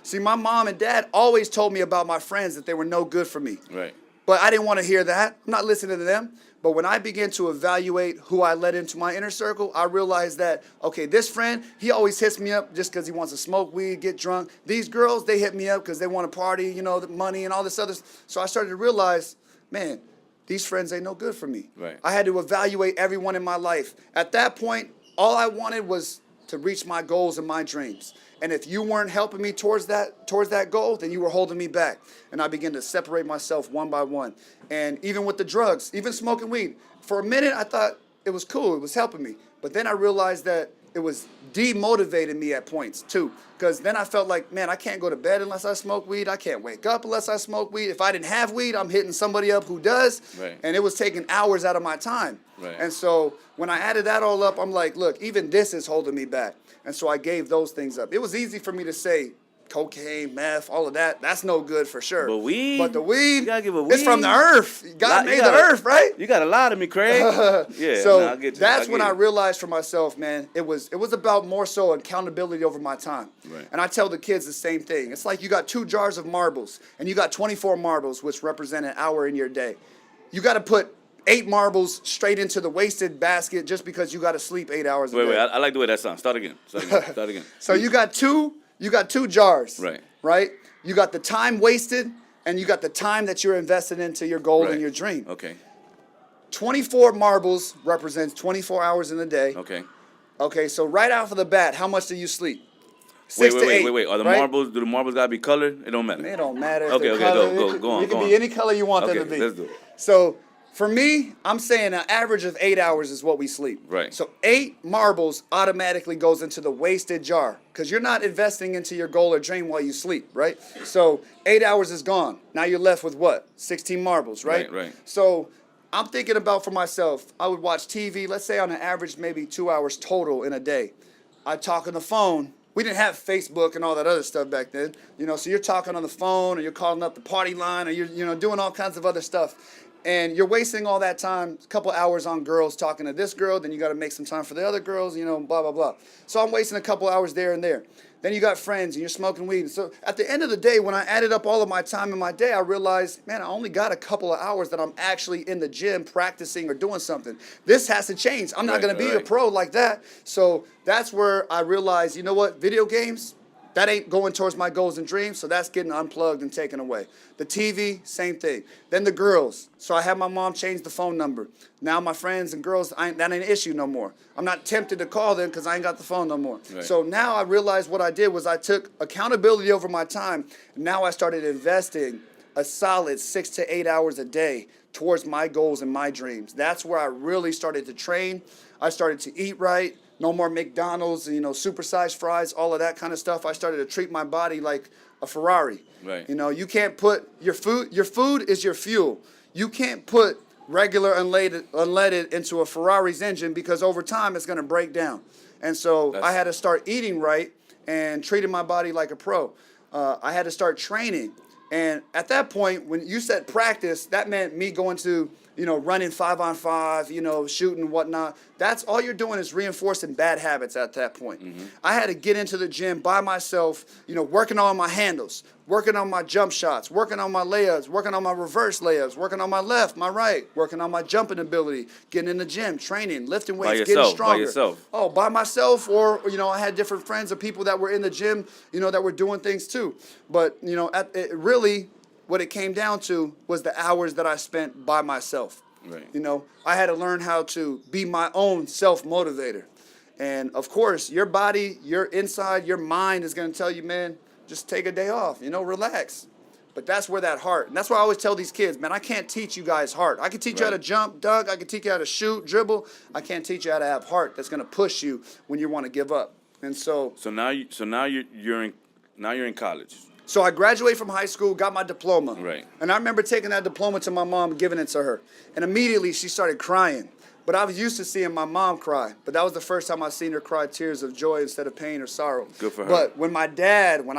[SPEAKER 4] See, my mom and dad always told me about my friends that they were no good for me.
[SPEAKER 3] Right.
[SPEAKER 4] But I didn't want to hear that. I'm not listening to them. But when I began to evaluate who I let into my inner circle, I realized that, okay, this friend, he always hits me up just because he wants to smoke weed, get drunk. These girls, they hit me up because they want to party, you know, the money and all this other. So I started to realize, man, these friends ain't no good for me.
[SPEAKER 3] Right.
[SPEAKER 4] I had to evaluate everyone in my life. At that point, all I wanted was to reach my goals and my dreams. And if you weren't helping me towards that goal, then you were holding me back. And I began to separate myself one by one. And even with the drugs, even smoking weed, for a minute I thought it was cool, it was helping me. But then I realized that it was demotivating me at points too. Because then I felt like, man, I can't go to bed unless I smoke weed. I can't wake up unless I smoke weed. If I didn't have weed, I'm hitting somebody up who does.
[SPEAKER 3] Right.
[SPEAKER 4] And it was taking hours out of my time.
[SPEAKER 3] Right.
[SPEAKER 4] And so when I added that all up, I'm like, look, even this is holding me back. And so I gave those things up. It was easy for me to say cocaine, meth, all of that. That's no good for sure.
[SPEAKER 3] But weed?
[SPEAKER 4] But the weed,
[SPEAKER 3] You gotta give a
[SPEAKER 4] it's
[SPEAKER 3] weed.
[SPEAKER 4] from the earth. God made the earth, right?
[SPEAKER 3] You got a lot of me, Craig. Yeah.
[SPEAKER 4] So
[SPEAKER 3] nah, I get you.
[SPEAKER 4] that's
[SPEAKER 3] I
[SPEAKER 4] when
[SPEAKER 3] get
[SPEAKER 4] I
[SPEAKER 3] it.
[SPEAKER 4] realized for myself, man, it was about more so accountability over my time.
[SPEAKER 3] Right.
[SPEAKER 4] And I tell the kids the same thing. It's like you got 2 jars of marbles, and you got 24 marbles, which represent an hour in your day. You got to put 8 marbles straight into the wasted basket just because you got to sleep 8 hours a day.
[SPEAKER 3] Wait. I like the way that sounds. Start again. Start again.
[SPEAKER 4] So you got two jars.
[SPEAKER 3] Right.
[SPEAKER 4] Right? You got the time wasted, and you got the time that you're invested into your goal
[SPEAKER 3] Right.
[SPEAKER 4] and your dream.
[SPEAKER 3] Okay.
[SPEAKER 4] 24 marbles represents 24 hours in a day.
[SPEAKER 3] Okay.
[SPEAKER 4] Okay, so right off of the bat, how much do you sleep? 6 to 8.
[SPEAKER 3] Wait. Are the
[SPEAKER 4] right?
[SPEAKER 3] marbles? Do the marbles gotta be colored? It don't matter.
[SPEAKER 4] It don't matter. If
[SPEAKER 3] Okay,
[SPEAKER 4] they're
[SPEAKER 3] okay,
[SPEAKER 4] colored.
[SPEAKER 3] go on.
[SPEAKER 4] It can be any color you want them to be.
[SPEAKER 3] Let's do it.
[SPEAKER 4] So for me, I'm saying an average of 8 hours is what we sleep.
[SPEAKER 3] Right.
[SPEAKER 4] So 8 marbles automatically goes into the wasted jar because you're not investing into your goal or dream while you sleep, right? So 8 hours is gone. Now you're left with what? 16 marbles, right?
[SPEAKER 3] Right.
[SPEAKER 4] So I'm thinking about for myself, I would watch TV, let's say on an average maybe 2 hours total in a day. I'd talk on the phone. We didn't have Facebook and all that other stuff back then, so you're talking on the phone or you're calling up the party line or you're doing all kinds of other stuff. And you're wasting all that time, a couple hours on girls talking to this girl, then you got to make some time for the other girls, blah, blah, blah. So I'm wasting a couple hours there and there. Then you got friends and you're smoking weed. So at the end of the day, when I added up all of my time in my day, I realized, man, I only got a couple of hours that I'm actually in the gym practicing or doing something. This has to change. I'm not going to be a pro like that. So that's where I realized, you know what, video games, that ain't going towards my goals and dreams, so that's getting unplugged and taken away. The TV, same thing. Then the girls. So I had my mom change the phone number. Now my friends and girls, that ain't an issue no more. I'm not tempted to call them because I ain't got the phone no more.
[SPEAKER 3] Right.
[SPEAKER 4] So now I realized what I did was I took accountability over my time. And now I started investing a solid 6 to 8 hours a day towards my goals and my dreams. That's where I really started to train. I started to eat right. No more McDonald's, supersized fries, all of that kind of stuff. I started to treat my body like a Ferrari.
[SPEAKER 3] Right.
[SPEAKER 4] You can't put your food is your fuel. You can't put regular unleaded into a Ferrari's engine because over time it's going to break down. And so I had to start eating right and treating my body like a pro. I had to start training. And at that point, when you said practice, that meant me going to running 5-on-5, shooting, whatnot. That's all you're doing is reinforcing bad habits at that point. Mm-hmm. I had to get into the gym by myself, working on my handles, working on my jump shots, working on my layups, working on my reverse layups, working on my left, my right, working on my jumping ability, getting in the gym, training, lifting weights, getting stronger.
[SPEAKER 3] By yourself?
[SPEAKER 4] Oh, by myself, or, I had different friends or people that were in the gym, that were doing things too. But, really, what it came down to was the hours that I spent by myself.
[SPEAKER 3] Right.
[SPEAKER 4] I had to learn how to be my own self-motivator. And, of course, your body, your inside, your mind is going to tell you, man, just take a day off, relax. But that's where that heart, and that's why I always tell these kids, man, I can't teach you guys heart. I can teach you how to jump, dunk, I can teach you how to shoot, dribble. I can't teach you how to have heart that's going to push you when you want to give up. And so
[SPEAKER 3] now you're in college.
[SPEAKER 4] So I graduated from high school, got my diploma.
[SPEAKER 3] Right.
[SPEAKER 4] And I remember taking that diploma to my mom and giving it to her. And immediately she started crying. But I was used to seeing my mom cry. But that was the first time I seen her cry tears of joy instead of pain or sorrow.
[SPEAKER 3] Good for her.
[SPEAKER 4] But when I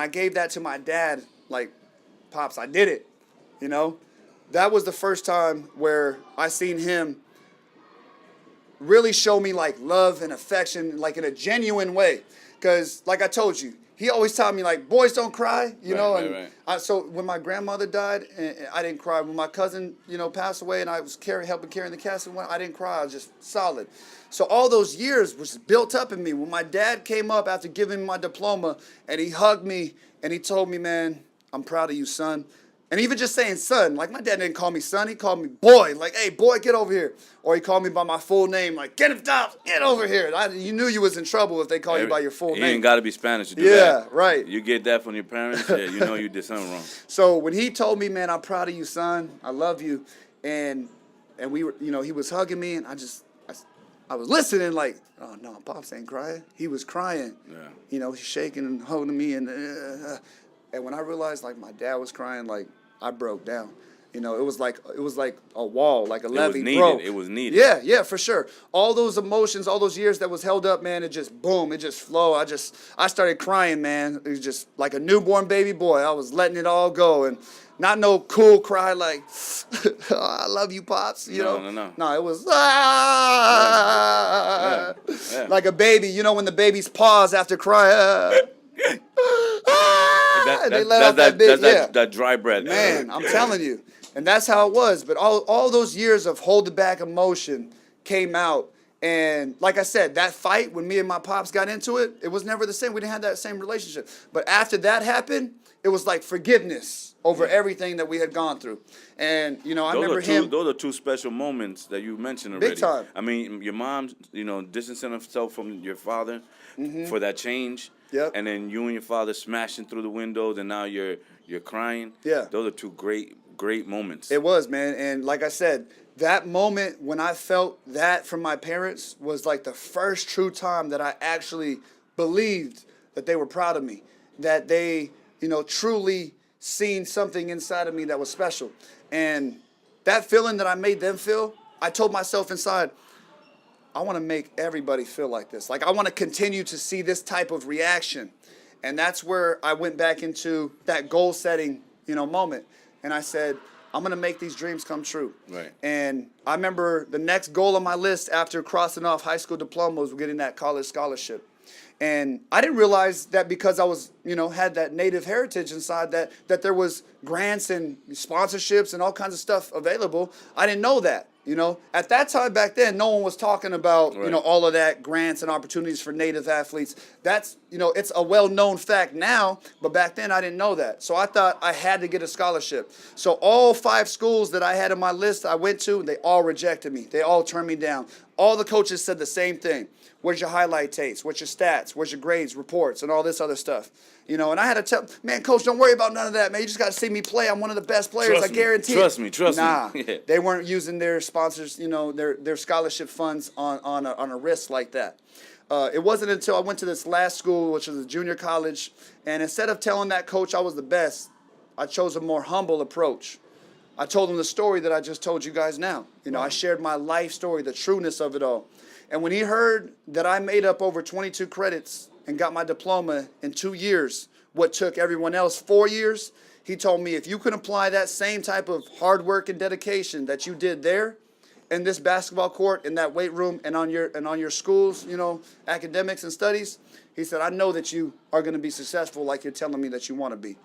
[SPEAKER 4] gave that to my dad, like, Pops, I did it. That was the first time where I seen him really show me, like, love and affection, like, in a genuine way. Because, like I told you, he always taught me, like, boys don't cry,
[SPEAKER 3] Right.
[SPEAKER 4] So when my grandmother died, I didn't cry. When my cousin, passed away and I was helping carrying the casket, I didn't cry. I was just solid. So all those years was built up in me. When my dad came up after giving me my diploma and he hugged me and he told me, man, I'm proud of you, son. And even just saying son, like my dad didn't call me son, he called me boy, like, hey, boy, get over here. Or he called me by my full name, like, Dobbs, get over here. You knew you was in trouble if they call you by your full name.
[SPEAKER 3] You ain't got to be Spanish to do that.
[SPEAKER 4] Yeah, right.
[SPEAKER 3] You get that from your parents, you did something wrong.
[SPEAKER 4] So when he told me, man, I'm proud of you, son, I love you, and we were, he was hugging me, and I was listening like, oh, no, Pops ain't crying. He was crying.
[SPEAKER 3] Yeah.
[SPEAKER 4] He's shaking and holding me, and when I realized, like, my dad was crying, like, I broke down. It was like a wall, like a levee broke.
[SPEAKER 3] It was needed.
[SPEAKER 4] Yeah, for sure. All those emotions, all those years that was held up, man, it just flowed. I started crying, man. It was just like a newborn baby boy. I was letting it all go, and not no cool cry like, oh, I love you, Pops.
[SPEAKER 3] No.
[SPEAKER 4] No, it was
[SPEAKER 3] Yeah.
[SPEAKER 4] like a baby. When the baby's pause after crying.
[SPEAKER 3] That dry breath.
[SPEAKER 4] Man, I'm telling you. And that's how it was. But all those years of holding back emotion came out. And like I said, that fight, when me and my Pops got into it, it was never the same. We didn't have that same relationship. But after that happened, it was like forgiveness over everything that we had gone through. And, I remember him.
[SPEAKER 3] Those are two special moments that you mentioned already.
[SPEAKER 4] Big time.
[SPEAKER 3] I mean, your mom, distancing herself from your father for that change.
[SPEAKER 4] Yep.
[SPEAKER 3] and then you and your father smashing through the windows, and now you're crying.
[SPEAKER 4] Yeah.
[SPEAKER 3] Those are two great moments.
[SPEAKER 4] It was, man. And like I said, that moment when I felt that from my parents was like the first true time that I actually believed that they were proud of me, that they, truly seen something inside of me that was special. And that feeling that I made them feel, I told myself inside, I want to make everybody feel like this. Like, I want to continue to see this type of reaction. And that's where I went back into that goal setting, moment. And I said, I'm going to make these dreams come true.
[SPEAKER 3] Right.
[SPEAKER 4] And I remember the next goal on my list after crossing off high school diploma was getting that college scholarship. And I didn't realize that because I was, had that native heritage inside that there was grants and sponsorships and all kinds of stuff available. I didn't know that. At that time back then, no one was talking about,
[SPEAKER 3] right.
[SPEAKER 4] All of that grants and opportunities for native athletes. That's, it's a well-known fact now, but back then I didn't know that. So I thought I had to get a scholarship. So all 5 schools that I had on my list I went to, they all rejected me. They all turned me down. All the coaches said the same thing. Where's your highlight tapes? What's your stats? Where's your grades, reports, and all this other stuff? And I had to tell, man, coach, don't worry about none of that, man. You just got to see me play. I'm one of the best players. I guarantee it.
[SPEAKER 3] Trust me.
[SPEAKER 4] Nah,
[SPEAKER 3] Yeah.
[SPEAKER 4] They weren't using their sponsors, their scholarship funds on a risk like that. It wasn't until I went to this last school, which was a junior college, and instead of telling that coach I was the best, I chose a more humble approach. I told him the story that I just told you guys now. I shared my life story, the trueness of it all. And when he heard that I made up over 22 credits and got my diploma in 2 years, what took everyone else 4 years, he told me, if you can apply that same type of hard work and dedication that you did there in this basketball court, in that weight room, and on your schools, academics and studies, he said, I know that you are going to be successful like you're telling me that you want to be.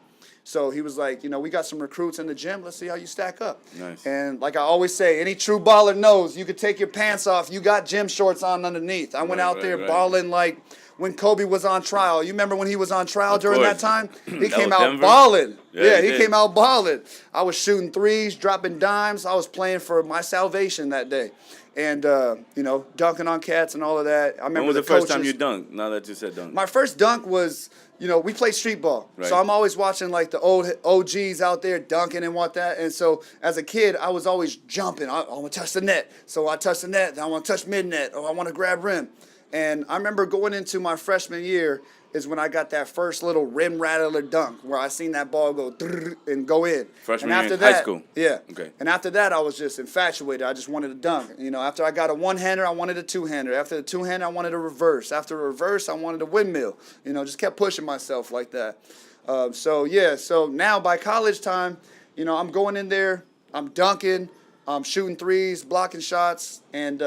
[SPEAKER 4] So he was like, we got some recruits in the gym. Let's see how you stack up.
[SPEAKER 3] Nice.
[SPEAKER 4] And like I always say, any true baller knows you could take your pants off. You got gym shorts on underneath. I went out there balling like when Kobe was on trial. You remember when he was on trial during that time? He came out balling. Yeah, he came out balling. I was shooting threes, dropping dimes. I was playing for my salvation that day. And, dunking on cats and all of that. I remember
[SPEAKER 3] when was the first
[SPEAKER 4] coaches,
[SPEAKER 3] time you dunked, now that you said dunk?
[SPEAKER 4] My first dunk was, we played street ball.
[SPEAKER 3] Right.
[SPEAKER 4] So I'm always watching like the old OGs out there dunking and what that. And so as a kid, I was always jumping. I want to touch the net. So I touch the net. I want to touch mid-net. Or I want to grab rim. And I remember going into my freshman year is when I got that first little rim rattler dunk where I seen that ball go and go in.
[SPEAKER 3] Freshman
[SPEAKER 4] and after
[SPEAKER 3] year in
[SPEAKER 4] that,
[SPEAKER 3] high school?
[SPEAKER 4] Yeah.
[SPEAKER 3] Okay.
[SPEAKER 4] And after that, I was just infatuated. I just wanted to dunk. After I got a one-hander, I wanted a two-hander. After the two-hander, I wanted a reverse. After a reverse, I wanted a windmill. Just kept pushing myself like that. So now by college time, I'm going in there, I'm dunking, I'm shooting threes, blocking shots, and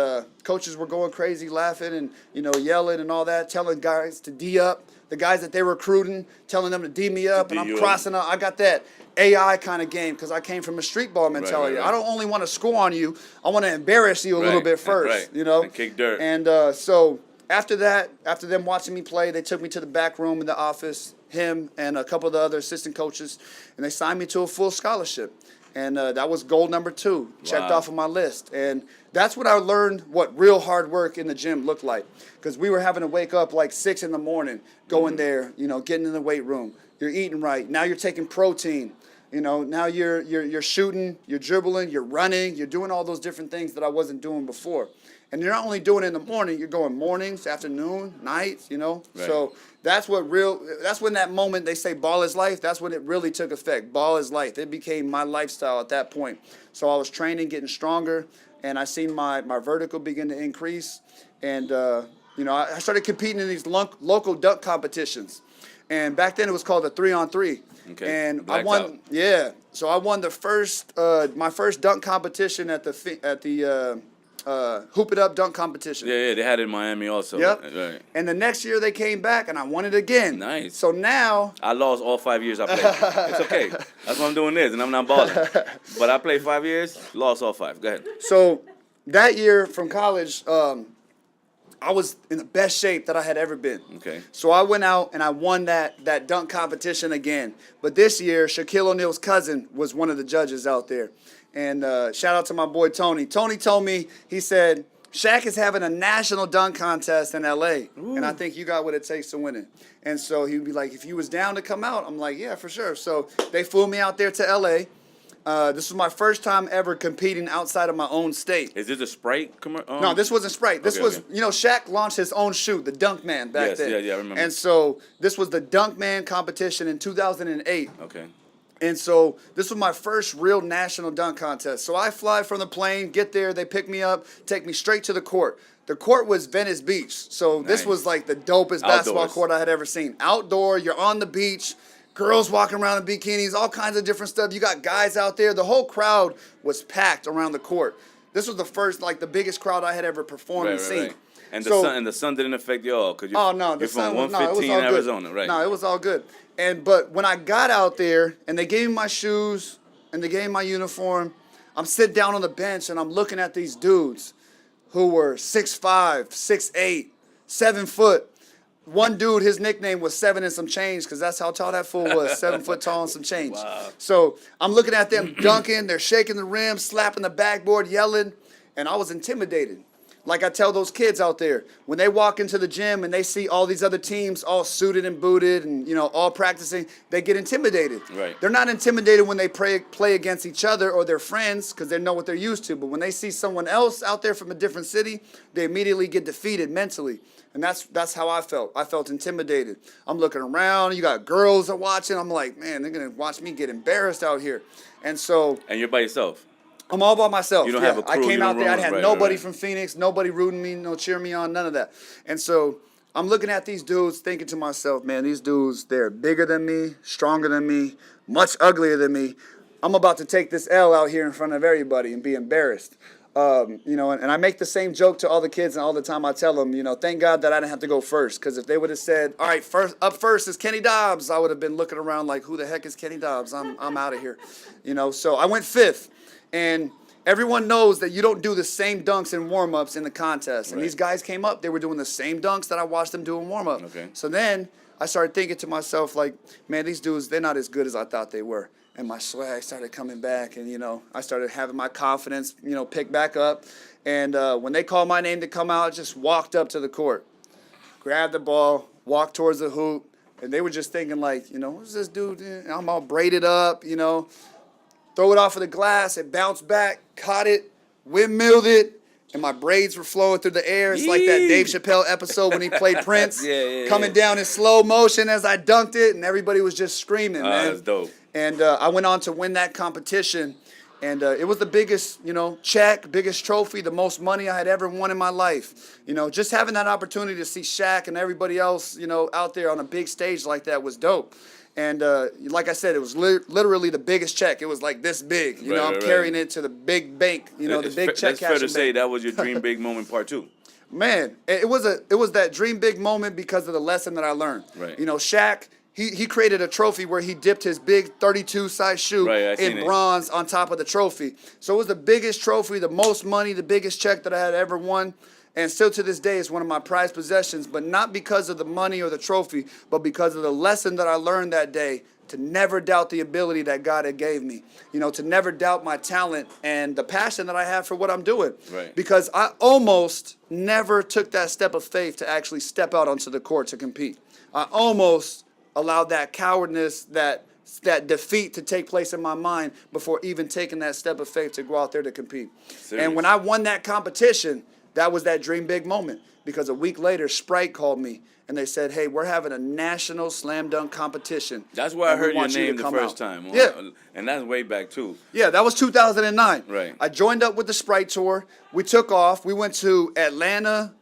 [SPEAKER 4] coaches were going crazy, laughing and, yelling and all that, telling guys to D up. The guys that they were recruiting, telling them to D me up, and I'm crossing up. I got that AI kind of game because I came from a street ball mentality.
[SPEAKER 3] Right.
[SPEAKER 4] I don't only want to score on you, I want to embarrass you a little bit first,
[SPEAKER 3] And kick dirt.
[SPEAKER 4] And so after that, after them watching me play, they took me to the back room in the office, him and a couple of the other assistant coaches, and they signed me to a full scholarship. And that was goal number 2, checked off of my list. And that's when I learned what real hard work in the gym looked like. Because we were having to wake up like 6 in the morning, going there, getting in the weight room. You're eating right. Now you're taking protein. Now you're shooting, you're dribbling, you're running, you're doing all those different things that I wasn't doing before. And you're not only doing it in the morning, you're going mornings, afternoon, nights, Right. So that's when that moment they say ball is life, that's when it really took effect. Ball is life. It became my lifestyle at that point. So I was training, getting stronger, and I seen my vertical begin to increase. And, I started competing in these local dunk competitions. And back then it was called a 3-on-3.
[SPEAKER 3] Okay.
[SPEAKER 4] And I won. Yeah. So I won my first dunk competition at the Hoop It Up dunk competition.
[SPEAKER 3] Yeah, they had it in Miami also.
[SPEAKER 4] Yep.
[SPEAKER 3] Right.
[SPEAKER 4] And the next year they came back and I won it again.
[SPEAKER 3] Nice.
[SPEAKER 4] So now
[SPEAKER 3] I lost all 5 years I played. It's okay. That's why I'm doing this, and I'm not balling. But I played 5 years, lost all 5. Go ahead.
[SPEAKER 4] So that year from college, I was in the best shape that I had ever been.
[SPEAKER 3] Okay.
[SPEAKER 4] So I went out and I won that dunk competition again. But this year, Shaquille O'Neal's cousin was one of the judges out there. And shout out to my boy Tony. Tony told me, he said, Shaq is having a national dunk contest in L.A., and I think you got what it takes to win it. And so he'd be like, if you was down to come out, I'm like, yeah, for sure. So they flew me out there to L.A. This was my first time ever competing outside of my own state.
[SPEAKER 3] Is this a Sprite?
[SPEAKER 4] No, this wasn't Sprite. This was,
[SPEAKER 3] okay.
[SPEAKER 4] you know, Shaq launched his own shoe, the Dunk Man, back
[SPEAKER 3] Yes,
[SPEAKER 4] then.
[SPEAKER 3] yeah, I remember.
[SPEAKER 4] And so this was the Dunk Man competition in 2008.
[SPEAKER 3] Okay.
[SPEAKER 4] And so this was my first real national dunk contest. So I fly from the plane, get there, they pick me up, take me straight to the court. The court was Venice Beach. So this
[SPEAKER 3] Nice.
[SPEAKER 4] was like the dopest basketball
[SPEAKER 3] Outdoors.
[SPEAKER 4] court I had ever seen. Outdoor, you're on the beach, girls walking around in bikinis, all kinds of different stuff. You got guys out there. The whole crowd was packed around the court. This was the first, like the biggest crowd I had ever performed and seen.
[SPEAKER 3] Right. And
[SPEAKER 4] So-
[SPEAKER 3] the sun didn't affect y'all because
[SPEAKER 4] Oh no,
[SPEAKER 3] you're
[SPEAKER 4] the sun
[SPEAKER 3] from
[SPEAKER 4] was, no, it was
[SPEAKER 3] 115
[SPEAKER 4] all good.
[SPEAKER 3] Arizona, right?
[SPEAKER 4] No, it was all good. But when I got out there and they gave me my shoes and they gave me my uniform, I'm sitting down on the bench and I'm looking at these dudes who were 6'5", 6'8", 7 foot. One dude, his nickname was 7 and some change because that's how tall that fool was, 7 foot tall and some change.
[SPEAKER 3] Wow.
[SPEAKER 4] So I'm looking at them dunking, they're shaking the rim, slapping the backboard, yelling, and I was intimidated. Like I tell those kids out there, when they walk into the gym and they see all these other teams all suited and booted and, you know, all practicing, they get intimidated.
[SPEAKER 3] Right.
[SPEAKER 4] They're not intimidated when they play against each other or their friends because they know what they're used to. But when they see someone else out there from a different city, they immediately get defeated mentally. And that's how I felt. I felt intimidated. I'm looking around. You got girls are watching. I'm like, man, they're going to watch me get embarrassed out here. And so
[SPEAKER 3] And you're by yourself.
[SPEAKER 4] I'm all by myself.
[SPEAKER 3] You don't have a crew,
[SPEAKER 4] I
[SPEAKER 3] you
[SPEAKER 4] came
[SPEAKER 3] don't
[SPEAKER 4] out there. I
[SPEAKER 3] run-
[SPEAKER 4] had
[SPEAKER 3] right,
[SPEAKER 4] nobody
[SPEAKER 3] right.
[SPEAKER 4] from Phoenix, nobody rooting me, no cheering me on, none of that. And so I'm looking at these dudes thinking to myself, man, these dudes, they're bigger than me, stronger than me, much uglier than me. I'm about to take this L out here in front of everybody and be embarrassed. You know, and I make the same joke to all the kids and all the time I tell them, you know, thank God that I didn't have to go first. Because if they would have said, all right, up first is Kenny Dobbs, I would have been looking around like, who the heck is Kenny Dobbs? I'm out of here. You know, so I went fifth. And everyone knows that you don't do the same dunks in warm-ups in the contest. And
[SPEAKER 3] Right.
[SPEAKER 4] these guys came up, they were doing the same dunks that I watched them do in warm-up.
[SPEAKER 3] Okay.
[SPEAKER 4] So then I started thinking to myself, like, man, these dudes, they're not as good as I thought they were. And my swag started coming back, and, you know, I started having my confidence, you know, pick back up. And when they called my name to come out, I just walked up to the court, grabbed the ball, walked towards the hoop, and they were just thinking, like, you know, what's this dude? And I'm all braided up, you know. Throw it off of the glass, it bounced back, caught it, windmilled it, and my braids were flowing through the air. It's like that Dave Chappelle episode when he played Prince, coming down in slow motion as I dunked it, and everybody was just screaming, man.
[SPEAKER 3] That's dope.
[SPEAKER 4] And I went on to win that competition, and it was the biggest, you know, check, biggest trophy, the most money I had ever won in my life. You know, just having that opportunity to see Shaq and everybody else, you know, out there on a big stage like that was dope. And like I said, it was literally the biggest check. It was like this big. You know, I'm carrying it to the big bank. You know, the big check
[SPEAKER 3] That's fair to
[SPEAKER 4] cashing
[SPEAKER 3] say
[SPEAKER 4] bank.
[SPEAKER 3] that was your dream big moment part 2.
[SPEAKER 4] Man, it was that dream big moment because of the lesson that I learned.
[SPEAKER 3] Right.
[SPEAKER 4] You know, Shaq, he created a trophy where he dipped his big 32 size shoe
[SPEAKER 3] Right, I seen
[SPEAKER 4] in
[SPEAKER 3] it.
[SPEAKER 4] bronze on top of the trophy. So it was the biggest trophy, the most money, the biggest check that I had ever won. And still to this day, it's one of my prized possessions, but not because of the money or the trophy, but because of the lesson that I learned that day to never doubt the ability that God had gave me. You know, to never doubt my talent and the passion that I have for what I'm doing.
[SPEAKER 3] Right.
[SPEAKER 4] Because I almost never took that step of faith to actually step out onto the court to compete. I almost allowed that cowardness, that defeat to take place in my mind before even taking that step of faith to go out there to compete.
[SPEAKER 3] Serious.
[SPEAKER 4] And when I won that competition, that was that dream big moment. Because a week later, Sprite called me and they said, hey, we're having a national slam dunk competition.
[SPEAKER 3] That's where I
[SPEAKER 4] and we
[SPEAKER 3] heard your
[SPEAKER 4] want you to
[SPEAKER 3] name the
[SPEAKER 4] come
[SPEAKER 3] first
[SPEAKER 4] out."
[SPEAKER 3] time.
[SPEAKER 4] Yeah.
[SPEAKER 3] And that's way back too.
[SPEAKER 4] Yeah, that was 2009.
[SPEAKER 3] Right.
[SPEAKER 4] I joined up with the Sprite Tour. We took off. We went to Atlanta,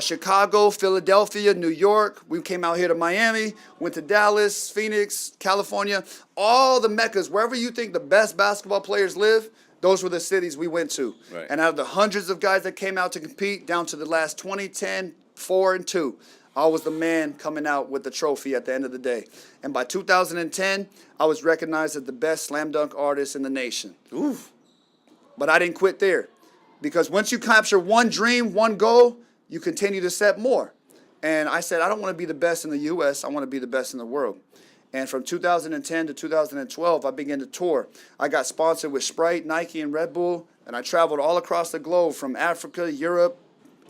[SPEAKER 4] Chicago, Philadelphia, New York. We came out here to Miami, went to Dallas, Phoenix, California. All the meccas, wherever you think the best basketball players live, those were the cities we went to.
[SPEAKER 3] Right.
[SPEAKER 4] And out of the hundreds of guys that came out to compete, down to the last 20, 10, 4, and 2, I was the man coming out with the trophy at the end of the day. And by 2010, I was recognized as the best slam dunk artist in the nation.
[SPEAKER 3] Oof.
[SPEAKER 4] But I didn't quit there. Because once you capture one dream, one goal, you continue to set more. And I said, I don't want to be the best in the U.S., I want to be the best in the world. And from 2010 to 2012, I began to tour. I got sponsored with Sprite, Nike, and Red Bull, and I traveled all across the globe from Africa, Europe,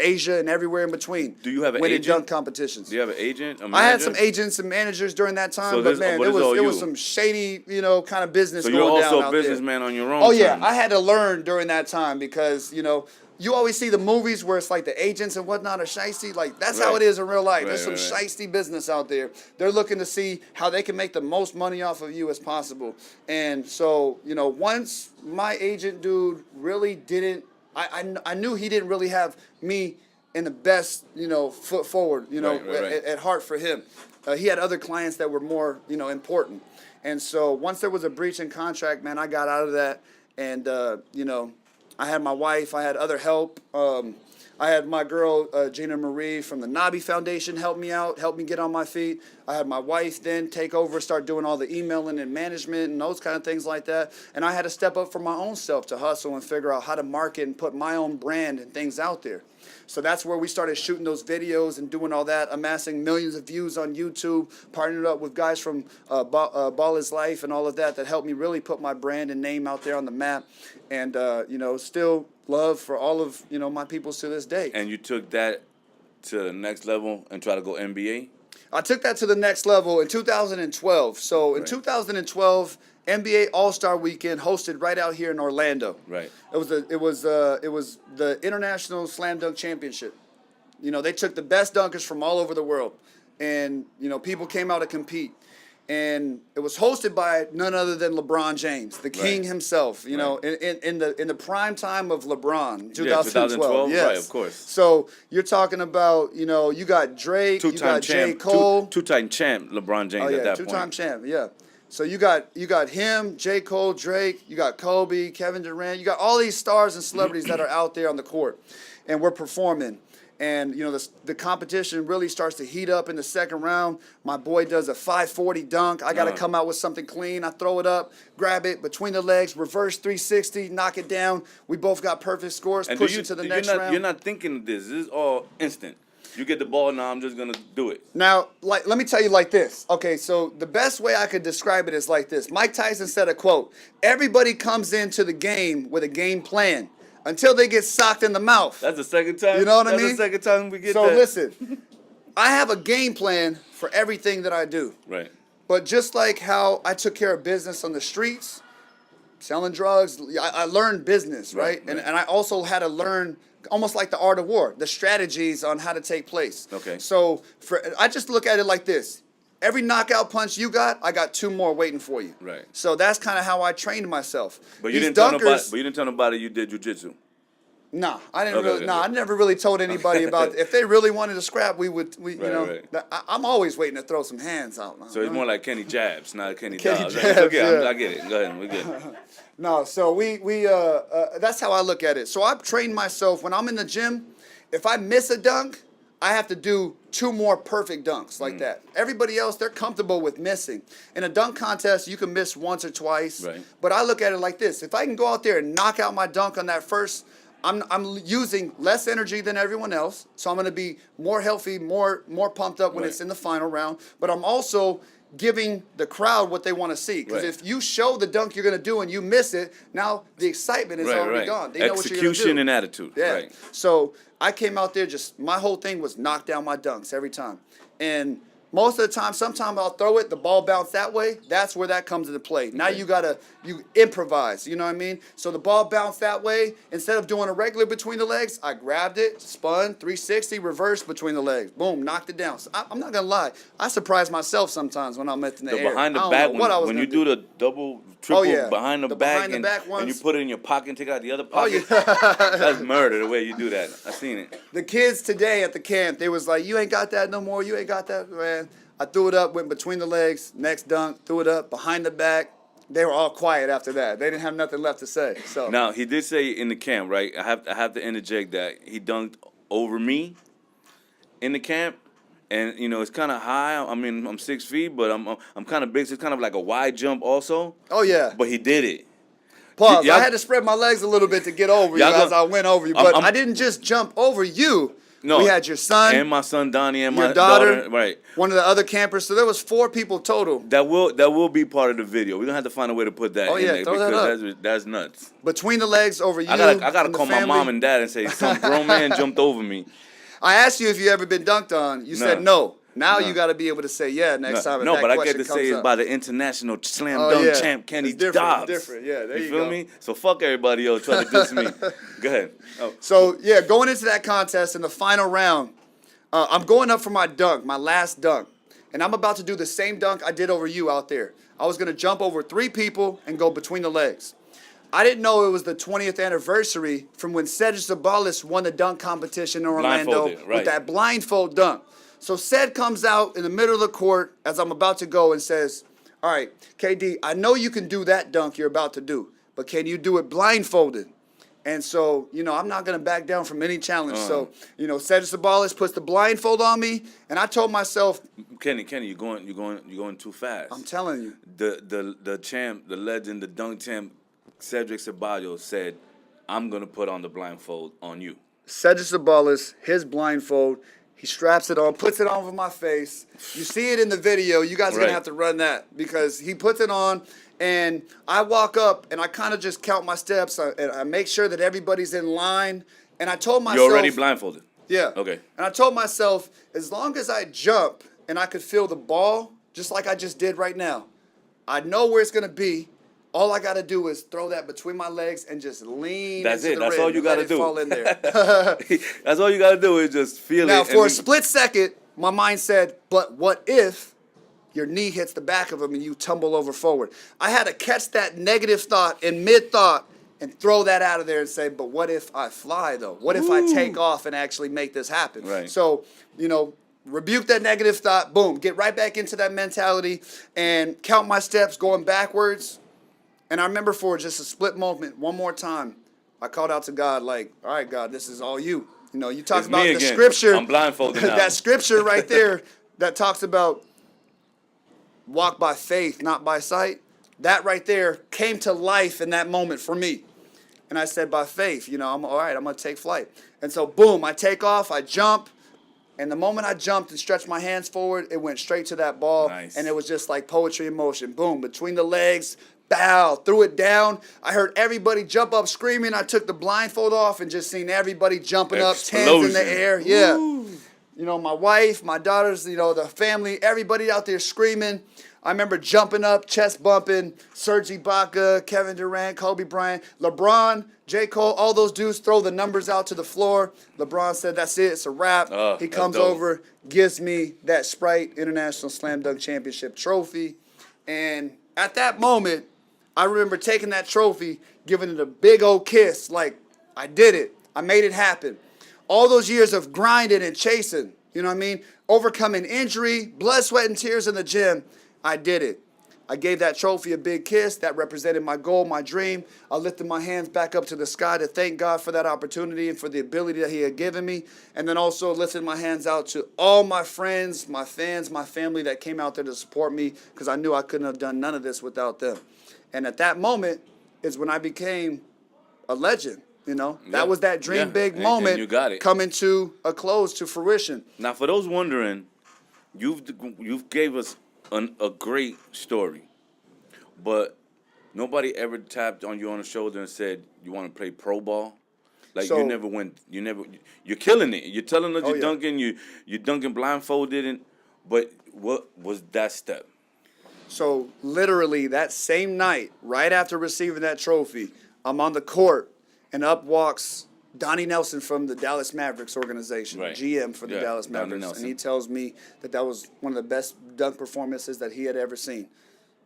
[SPEAKER 4] Asia and everywhere in between.
[SPEAKER 3] Do you have an
[SPEAKER 4] winning
[SPEAKER 3] agent?
[SPEAKER 4] dunk competitions?
[SPEAKER 3] Do you have an agent? A
[SPEAKER 4] I had
[SPEAKER 3] manager?
[SPEAKER 4] some agents and managers during that time,
[SPEAKER 3] So
[SPEAKER 4] but
[SPEAKER 3] this-
[SPEAKER 4] man,
[SPEAKER 3] but it's all
[SPEAKER 4] it was
[SPEAKER 3] you.
[SPEAKER 4] some shady, kind of business
[SPEAKER 3] So
[SPEAKER 4] going
[SPEAKER 3] you're
[SPEAKER 4] down
[SPEAKER 3] also a
[SPEAKER 4] out there.
[SPEAKER 3] businessman on your own.
[SPEAKER 4] Oh yeah,
[SPEAKER 3] terms.
[SPEAKER 4] I had to learn during that time because you always see the movies where it's like the agents and whatnot are shiesty. Like that's how
[SPEAKER 3] Right.
[SPEAKER 4] it is in real life.
[SPEAKER 3] Right,
[SPEAKER 4] There's some
[SPEAKER 3] right, right.
[SPEAKER 4] shiesty business out there. They're looking to see how they can make the most money off of you as possible. And so once my agent dude really didn't, I knew he didn't really have me in the best foot forward.
[SPEAKER 3] Right.
[SPEAKER 4] At heart for him. He had other clients that were more important. And so once there was a breach in contract, man, I got out of that. And I had my wife. I had other help. I had my girl, Gina Marie from the Nabi Foundation help me out, help me get on my feet. I had my wife then take over, start doing all the emailing and management and those kind of things like that. And I had to step up for my own self to hustle and figure out how to market and put my own brand and things out there. So that's where we started shooting those videos and doing all that, amassing millions of views on YouTube, partnered up with guys from Ball is Life and all of that helped me really put my brand and name out there on the map. And, still love for all of, my peoples to this day.
[SPEAKER 3] And you took that to the next level and try to go NBA?
[SPEAKER 4] I took that to the next level in 2012. So in
[SPEAKER 3] Right.
[SPEAKER 4] 2012, NBA All-Star Weekend hosted right out here in Orlando.
[SPEAKER 3] Right.
[SPEAKER 4] It was the International Slam Dunk Championship. They took the best dunkers from all over the world, and people came out to compete. And it was hosted by none other than LeBron James, the king himself. In the prime time of LeBron, 2012. Yes.
[SPEAKER 3] Right, of course.
[SPEAKER 4] So you're talking about you got Drake, you got J. Cole,
[SPEAKER 3] two-time champ LeBron James at that point.
[SPEAKER 4] two-time champ. Yeah. So you got him, J. Cole, Drake, you got Kobe, Kevin Durant, you got all these stars and celebrities that are out there on the court, and we're performing. And the competition really starts to heat up in the second round. My boy does a 540 dunk. I got to come out with something clean. I throw it up, grab it between the legs, reverse 360, knock it down. We both got perfect scores.
[SPEAKER 3] And
[SPEAKER 4] push it to the next round.
[SPEAKER 3] You're not thinking of this. This is all instant. You get the ball, now I'm just going to do it.
[SPEAKER 4] Now, let me tell you like this. Okay, so the best way I could describe it is like this. Mike Tyson said a quote, "Everybody comes into the game with a game plan until they get socked in the mouth."
[SPEAKER 3] That's the second time?
[SPEAKER 4] You know what I mean?
[SPEAKER 3] That's the second time we get
[SPEAKER 4] So
[SPEAKER 3] that.
[SPEAKER 4] listen, I have a game plan for everything that I do.
[SPEAKER 3] Right.
[SPEAKER 4] But just like how I took care of business on the streets, selling drugs, I learned business, right?
[SPEAKER 3] Right.
[SPEAKER 4] And I also had to learn almost like the art of war, the strategies on how to take place.
[SPEAKER 3] Okay.
[SPEAKER 4] So I just look at it like this. Every knockout punch you got, I got two more waiting for you.
[SPEAKER 3] Right.
[SPEAKER 4] So that's kind of how I trained myself.
[SPEAKER 3] But you
[SPEAKER 4] These
[SPEAKER 3] didn't tell
[SPEAKER 4] dunkers,
[SPEAKER 3] nobody. But you didn't tell nobody you did jujitsu.
[SPEAKER 4] Nah, I didn't
[SPEAKER 3] Okay,
[SPEAKER 4] really.
[SPEAKER 3] okay,
[SPEAKER 4] Nah,
[SPEAKER 3] okay.
[SPEAKER 4] I never really told anybody about it. If they really wanted to scrap,
[SPEAKER 3] Right.
[SPEAKER 4] I'm always waiting to throw some hands out.
[SPEAKER 3] So it's more like Kenny Jabs, not Kenny
[SPEAKER 4] Kenny
[SPEAKER 3] Dobbs.
[SPEAKER 4] Jabs,
[SPEAKER 3] It's okay,
[SPEAKER 4] yeah.
[SPEAKER 3] I get it. Go ahead, we good.
[SPEAKER 4] No, so we that's how I look at it. So I've trained myself when I'm in the gym. If I miss a dunk, I have to do two more perfect dunks like that. Everybody else, they're comfortable with missing. In a dunk contest, you can miss once or twice.
[SPEAKER 3] Right.
[SPEAKER 4] But I look at it like this: if I can go out there and knock out my dunk on that first, I'm using less energy than everyone else, so I'm going to be more healthy, more pumped up when
[SPEAKER 3] Right.
[SPEAKER 4] it's in the final round. But I'm also giving the crowd what they want to see. Because
[SPEAKER 3] Right.
[SPEAKER 4] if you show the dunk you're going to do and you miss it, now the excitement is already gone. They know what you're going to do.
[SPEAKER 3] Execution and attitude.
[SPEAKER 4] Yeah.
[SPEAKER 3] Right.
[SPEAKER 4] So I came out there my whole thing was knock down my dunks every time. And most of the time, sometimes I'll throw it, the ball bounce that way. That's where that comes into play. Now
[SPEAKER 3] Okay.
[SPEAKER 4] you improvise, you know what I mean? So the ball bounced that way. Instead of doing a regular between the legs, I grabbed it, spun, 360, reverse between the legs. Boom, knocked it down. So I'm not going to lie. I surprise myself sometimes when I'm in the air.
[SPEAKER 3] Behind the
[SPEAKER 4] I don't
[SPEAKER 3] back,
[SPEAKER 4] know what I was
[SPEAKER 3] when
[SPEAKER 4] gonna
[SPEAKER 3] you do the double, triple
[SPEAKER 4] yeah.
[SPEAKER 3] behind the
[SPEAKER 4] The
[SPEAKER 3] back,
[SPEAKER 4] behind the back
[SPEAKER 3] and
[SPEAKER 4] ones.
[SPEAKER 3] you put it in your pocket and take it out the other
[SPEAKER 4] Oh,
[SPEAKER 3] pocket,
[SPEAKER 4] yeah.
[SPEAKER 3] that's murder the way you do that. I seen it.
[SPEAKER 4] The kids today at the camp, they was like, "You ain't got that no more. You ain't got that, man." I threw it up, went between the legs, next dunk, threw it up, behind the back. They were all quiet after that. They didn't have nothing left to say. So
[SPEAKER 3] Now he did say in the camp, right? I have to interject that he dunked over me in the camp, and it's kind of high. I mean, I'm 6 feet, but I'm kind of big, so it's kind of like a wide jump also.
[SPEAKER 4] oh yeah.
[SPEAKER 3] But he did it.
[SPEAKER 4] Pause.
[SPEAKER 3] y'all-
[SPEAKER 4] I had to spread my legs a little bit to get over you
[SPEAKER 3] Y'all
[SPEAKER 4] as
[SPEAKER 3] gonna-
[SPEAKER 4] I went over you, but
[SPEAKER 3] I'm-
[SPEAKER 4] I didn't just jump over you.
[SPEAKER 3] No,
[SPEAKER 4] we had your son
[SPEAKER 3] and my son Donnie and
[SPEAKER 4] your
[SPEAKER 3] my
[SPEAKER 4] daughter,
[SPEAKER 3] right?
[SPEAKER 4] one of the other campers. So there was 4 people total.
[SPEAKER 3] That will be part of the video. We're gonna have to find a way to put that
[SPEAKER 4] Oh,
[SPEAKER 3] in
[SPEAKER 4] yeah,
[SPEAKER 3] there
[SPEAKER 4] throw that
[SPEAKER 3] because
[SPEAKER 4] up.
[SPEAKER 3] that's nuts.
[SPEAKER 4] Between the legs over you.
[SPEAKER 3] I gotta
[SPEAKER 4] and the
[SPEAKER 3] call my
[SPEAKER 4] family.
[SPEAKER 3] mom and dad and say some grown man jumped over me.
[SPEAKER 4] I asked you if you ever been dunked on. You said no. Now you got to be able to say next time.
[SPEAKER 3] No,
[SPEAKER 4] if
[SPEAKER 3] but
[SPEAKER 4] that
[SPEAKER 3] I get to
[SPEAKER 4] question
[SPEAKER 3] say
[SPEAKER 4] comes
[SPEAKER 3] it's
[SPEAKER 4] up.
[SPEAKER 3] by the international slam dunk champ Kenny
[SPEAKER 4] It's different.
[SPEAKER 3] Dobbs.
[SPEAKER 4] It's different. Yeah, there you
[SPEAKER 3] feel
[SPEAKER 4] go.
[SPEAKER 3] me? So fuck everybody else trying to diss me. Go ahead. Oh.
[SPEAKER 4] So yeah, going into that contest in the final round, I'm going up for my dunk, my last dunk, and I'm about to do the same dunk I did over you out there. I was gonna jump over 3 people and go between the legs. I didn't know it was the 20th anniversary from when Cedric Sabalas won the dunk competition in Orlando with that blindfold dunk. So Ced comes out in the middle of the court as I'm about to go and says, all right, KD, I know you can do that dunk you're about to do, but can you do it blindfolded? And so, I'm not going to back down from any challenge. So, Cedric Sabalas puts the blindfold on me, and I told myself,
[SPEAKER 3] Kenny, you're going too fast.
[SPEAKER 4] I'm telling you.
[SPEAKER 3] The champ, the legend, the dunk champ, Cedric Sabalas said, I'm going to put on the blindfold on you.
[SPEAKER 4] Cedric Sabalas, his blindfold, he straps it on, puts it on over my face. You see it in the video. You guys are going to have to run that because he puts it on, and I walk up, and I kind of just count my steps, and I make sure that everybody's in line. And I told myself...
[SPEAKER 3] You're already blindfolded?
[SPEAKER 4] Yeah.
[SPEAKER 3] Okay.
[SPEAKER 4] And I told myself, as long as I jump and I could feel the ball, just like I just did right now, I know where it's going to be. All I got to do is throw that between my legs and just lean
[SPEAKER 3] That's
[SPEAKER 4] into
[SPEAKER 3] it.
[SPEAKER 4] the
[SPEAKER 3] That's
[SPEAKER 4] rim
[SPEAKER 3] all you
[SPEAKER 4] and
[SPEAKER 3] got
[SPEAKER 4] let
[SPEAKER 3] to
[SPEAKER 4] it
[SPEAKER 3] do.
[SPEAKER 4] fall in there.
[SPEAKER 3] That's all you got to do is just feel
[SPEAKER 4] Now,
[SPEAKER 3] it.
[SPEAKER 4] for a split second, my mind said, but what if your knee hits the back of him and you tumble over forward? I had to catch that negative thought in mid-thought and throw that out of there and say, but what if I fly, though? What if I take off and actually make this happen?
[SPEAKER 3] Right.
[SPEAKER 4] So, rebuke that negative thought, boom, get right back into that mentality and count my steps going backwards. And I remember for just a split moment, one more time, I called out to God like, all right, God, this is all you. You talk
[SPEAKER 3] It's
[SPEAKER 4] about
[SPEAKER 3] me
[SPEAKER 4] the
[SPEAKER 3] again.
[SPEAKER 4] scripture.
[SPEAKER 3] I'm blindfolded now.
[SPEAKER 4] That scripture right there that talks about walk by faith, not by sight. That right there came to life in that moment for me. And I said, by faith, I'm all right, I'm going to take flight. And so, boom, I take off, I jump. And the moment I jumped and stretched my hands forward, it went straight to that ball.
[SPEAKER 3] Nice.
[SPEAKER 4] And it was just like poetry in motion. Boom, between the legs, bow, threw it down. I heard everybody jump up screaming. I took the blindfold off and just seen everybody jumping up, tens in the air. Yeah.
[SPEAKER 3] Woo.
[SPEAKER 4] My wife, my daughters, the family, everybody out there screaming. I remember jumping up, chest bumping, Serge Ibaka, Kevin Durant, Kobe Bryant, LeBron, J. Cole, all those dudes throw the numbers out to the floor. LeBron said, that's it, it's a wrap. He comes over, gives me that Sprite International Slam Dunk Championship trophy. And at that moment, I remember taking that trophy, giving it a big old kiss, like, I did it. I made it happen. All those years of grinding and chasing, overcoming injury, blood, sweat, and tears in the gym, I did it. I gave that trophy a big kiss. That represented my goal, my dream. I lifted my hands back up to the sky to thank God for that opportunity and for the ability that he had given me. And then also lifted my hands out to all my friends, my fans, my family that came out there to support me because I knew I couldn't have done none of this without them. And at that moment is when I became a legend. That was that dream big moment
[SPEAKER 3] and you got it.
[SPEAKER 4] coming to a close, to fruition.
[SPEAKER 3] Now, for those wondering, you've gave us a great story, but nobody ever tapped on you on the shoulder and said you want to play pro ball. Like
[SPEAKER 4] So-
[SPEAKER 3] you're killing it. You're telling us you're dunking, you're dunking blindfolded, but what was that step?
[SPEAKER 4] So literally that same night, right after receiving that trophy, I'm on the court, and up walks Donnie Nelson from the Dallas Mavericks organization,
[SPEAKER 3] Right.
[SPEAKER 4] GM for the
[SPEAKER 3] Yeah,
[SPEAKER 4] Dallas
[SPEAKER 3] Donnie
[SPEAKER 4] Mavericks.
[SPEAKER 3] Nelson.
[SPEAKER 4] And he tells me that was one of the best dunk performances that he had ever seen.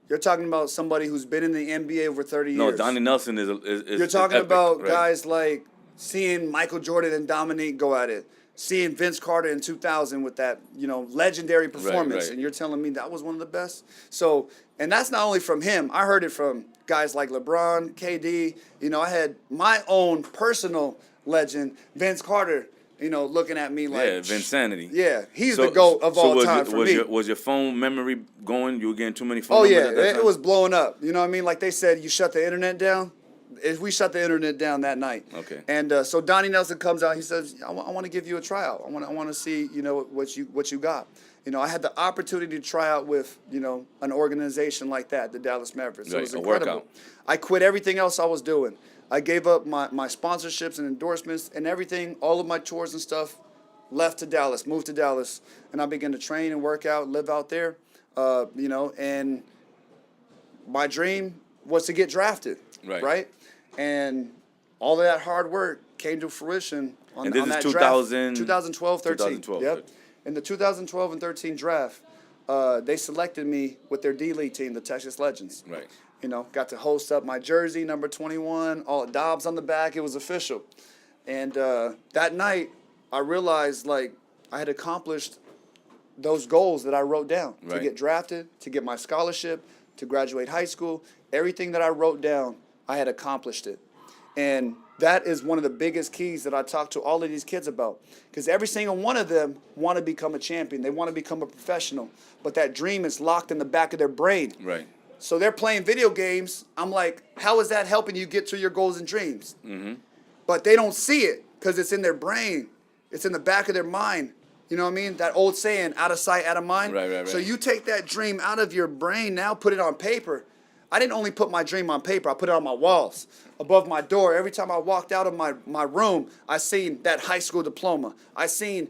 [SPEAKER 4] You're talking about somebody who's been in the NBA over 30 years.
[SPEAKER 3] No, Donnie Nelson is
[SPEAKER 4] You're talking
[SPEAKER 3] epic,
[SPEAKER 4] about
[SPEAKER 3] right?
[SPEAKER 4] guys like seeing Michael Jordan and Dominique go at it, seeing Vince Carter in 2000 with that, legendary performance.
[SPEAKER 3] right.
[SPEAKER 4] And you're telling me that was one of the best? So, and that's not only from him. I heard it from guys like LeBron, KD. I had my own personal legend, Vince Carter, looking at me like...
[SPEAKER 3] Yeah, Vinsanity.
[SPEAKER 4] Yeah, he's the GOAT of all time for me.
[SPEAKER 3] Was your phone memory going? You were getting too many phone numbers
[SPEAKER 4] Oh, yeah,
[SPEAKER 3] at that time?
[SPEAKER 4] it was blowing up. You know what I mean? Like they said, you shut the internet down. We shut the internet down that night.
[SPEAKER 3] Okay.
[SPEAKER 4] And so Donnie Nelson comes out. He says, I want to give you a tryout. I want to see, what you got. I had the opportunity to try out with, an organization like that, the Dallas Mavericks. So it was incredible.
[SPEAKER 3] Workout.
[SPEAKER 4] I quit everything else I was doing. I gave up my sponsorships and endorsements and everything, all of my tours and stuff, left to Dallas, moved to Dallas, and I began to train and work out, live out there, and my dream was to get drafted, right? And all of that hard work came to fruition on that draft. 2012, 13.
[SPEAKER 3] 2012,
[SPEAKER 4] Yep. In the 2012 and 13 draft, they selected me with their D-League team, the Texas Legends.
[SPEAKER 3] Right.
[SPEAKER 4] Got to host up my jersey, number 21, all Dobbs on the back. It was official. And that night, I realized, I had accomplished those goals that I wrote down.
[SPEAKER 3] Right.
[SPEAKER 4] To get drafted, to get my scholarship, to graduate high school. Everything that I wrote down, I had accomplished it. And that is one of the biggest keys that I talk to all of these kids about. Because every single one of them want to become a champion. They want to become a professional. But that dream is locked in the back of their brain.
[SPEAKER 3] Right.
[SPEAKER 4] So they're playing video games. I'm like, how is that helping you get to your goals and dreams?
[SPEAKER 3] Mm-hmm.
[SPEAKER 4] But they don't see it because it's in their brain. It's in the back of their mind. You know what I mean? That old saying, out of sight, out of mind.
[SPEAKER 3] Right.
[SPEAKER 4] So you take that dream out of your brain now, put it on paper. I didn't only put my dream on paper. I put it on my walls, above my door. Every time I walked out of my room, I seen that high school diploma. I seen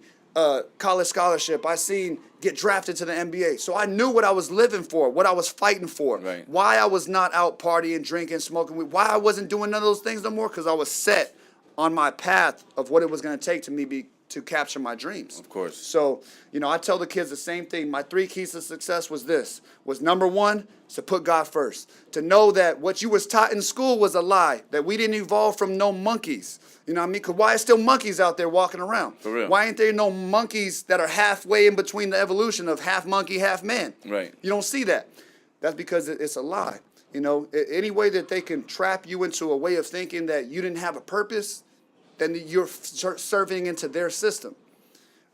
[SPEAKER 4] college scholarship. I seen get drafted to the NBA. So I knew what I was living for, what I was fighting for,
[SPEAKER 3] Right.
[SPEAKER 4] why I was not out partying, drinking, smoking weed, why I wasn't doing none of those things no more, because I was set on my path of what it was going to take to capture my dreams.
[SPEAKER 3] Of course.
[SPEAKER 4] So, I tell the kids the same thing. My 3 keys to success was number 1, is to put God first. To know that what you was taught in school was a lie, that we didn't evolve from no monkeys. You know what I mean? Because why is still monkeys out there walking around?
[SPEAKER 3] For real.
[SPEAKER 4] Why ain't there no monkeys that are halfway in between the evolution of half monkey, half man?
[SPEAKER 3] Right.
[SPEAKER 4] You don't see that. That's because it's a lie. Any way that they can trap you into a way of thinking that you didn't have a purpose, then you're serving into their system.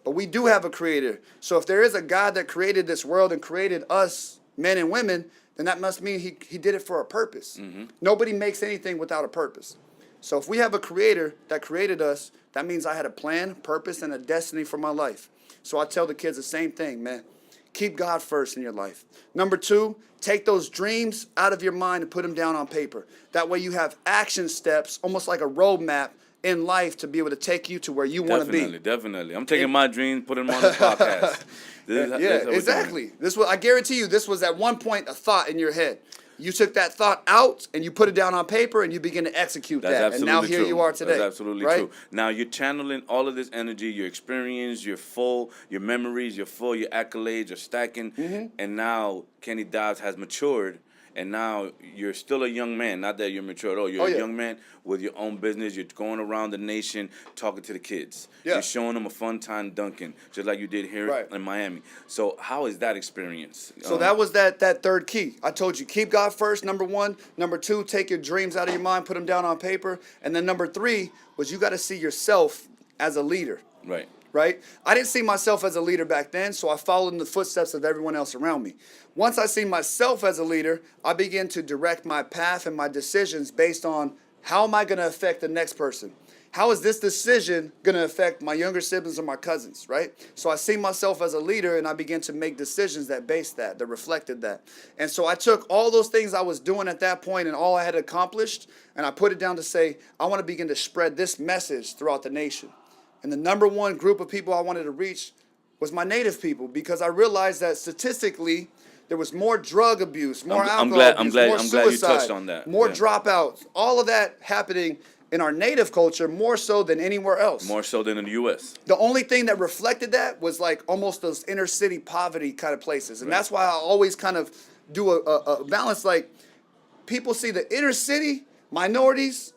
[SPEAKER 4] But we do have a creator. So if there is a God that created this world and created us, men and women, then that must mean he did it for a purpose.
[SPEAKER 3] Mm-hmm.
[SPEAKER 4] Nobody makes anything without a purpose. So if we have a creator that created us, that means I had a plan, purpose, and a destiny for my life. So I tell the kids the same thing, man. Keep God first in your life. Number 2, take those dreams out of your mind and put them down on paper. That way you have action steps, almost like a roadmap in life to be able to take you to where you want to be.
[SPEAKER 3] Definitely. I'm taking my dreams, putting them on this podcast.
[SPEAKER 4] Exactly. I guarantee you, this was at one point a thought in your head. You took that thought out and you put it down on paper and you begin to execute that. And now here you are today.
[SPEAKER 3] That's absolutely true. Now you're channeling all of this energy, your experience, your memories, your accolades, your stacking.
[SPEAKER 4] Mm-hmm.
[SPEAKER 3] And now Kenny Dobbs has matured. And now you're still a young man. Not that you're mature at all. You're a young man with your own business. You're going around the nation talking to the kids.
[SPEAKER 4] Yeah.
[SPEAKER 3] You're showing them a fun time dunking, just like you did here in Miami. So how is that experience?
[SPEAKER 4] So that was that 3rd key. I told you, keep God first, number 1. Number 2, take your dreams out of your mind, put them down on paper. And then number 3 was you got to see yourself as a leader. Right? I didn't see myself as a leader back then, so I followed in the footsteps of everyone else around me. Once I see myself as a leader, I begin to direct my path and my decisions based on how am I going to affect the next person? How is this decision going to affect my younger siblings or my cousins, right? So I see myself as a leader, and I begin to make decisions that reflected that. And so I took all those things I was doing at that point and all I had accomplished, and I put it down to say, I want to begin to spread this message throughout the nation. And the number 1 group of people I wanted to reach was my native people, because I realized that statistically there was more drug abuse, more alcohol abuse, more suicide,
[SPEAKER 3] you touched on that.
[SPEAKER 4] more dropouts, all of that happening in our native culture more so than anywhere else.
[SPEAKER 3] More so than in the U.S.
[SPEAKER 4] The only thing that reflected that was like almost those inner city poverty kind of places. And that's why I always kind of do a balance. Like, people see the inner city minorities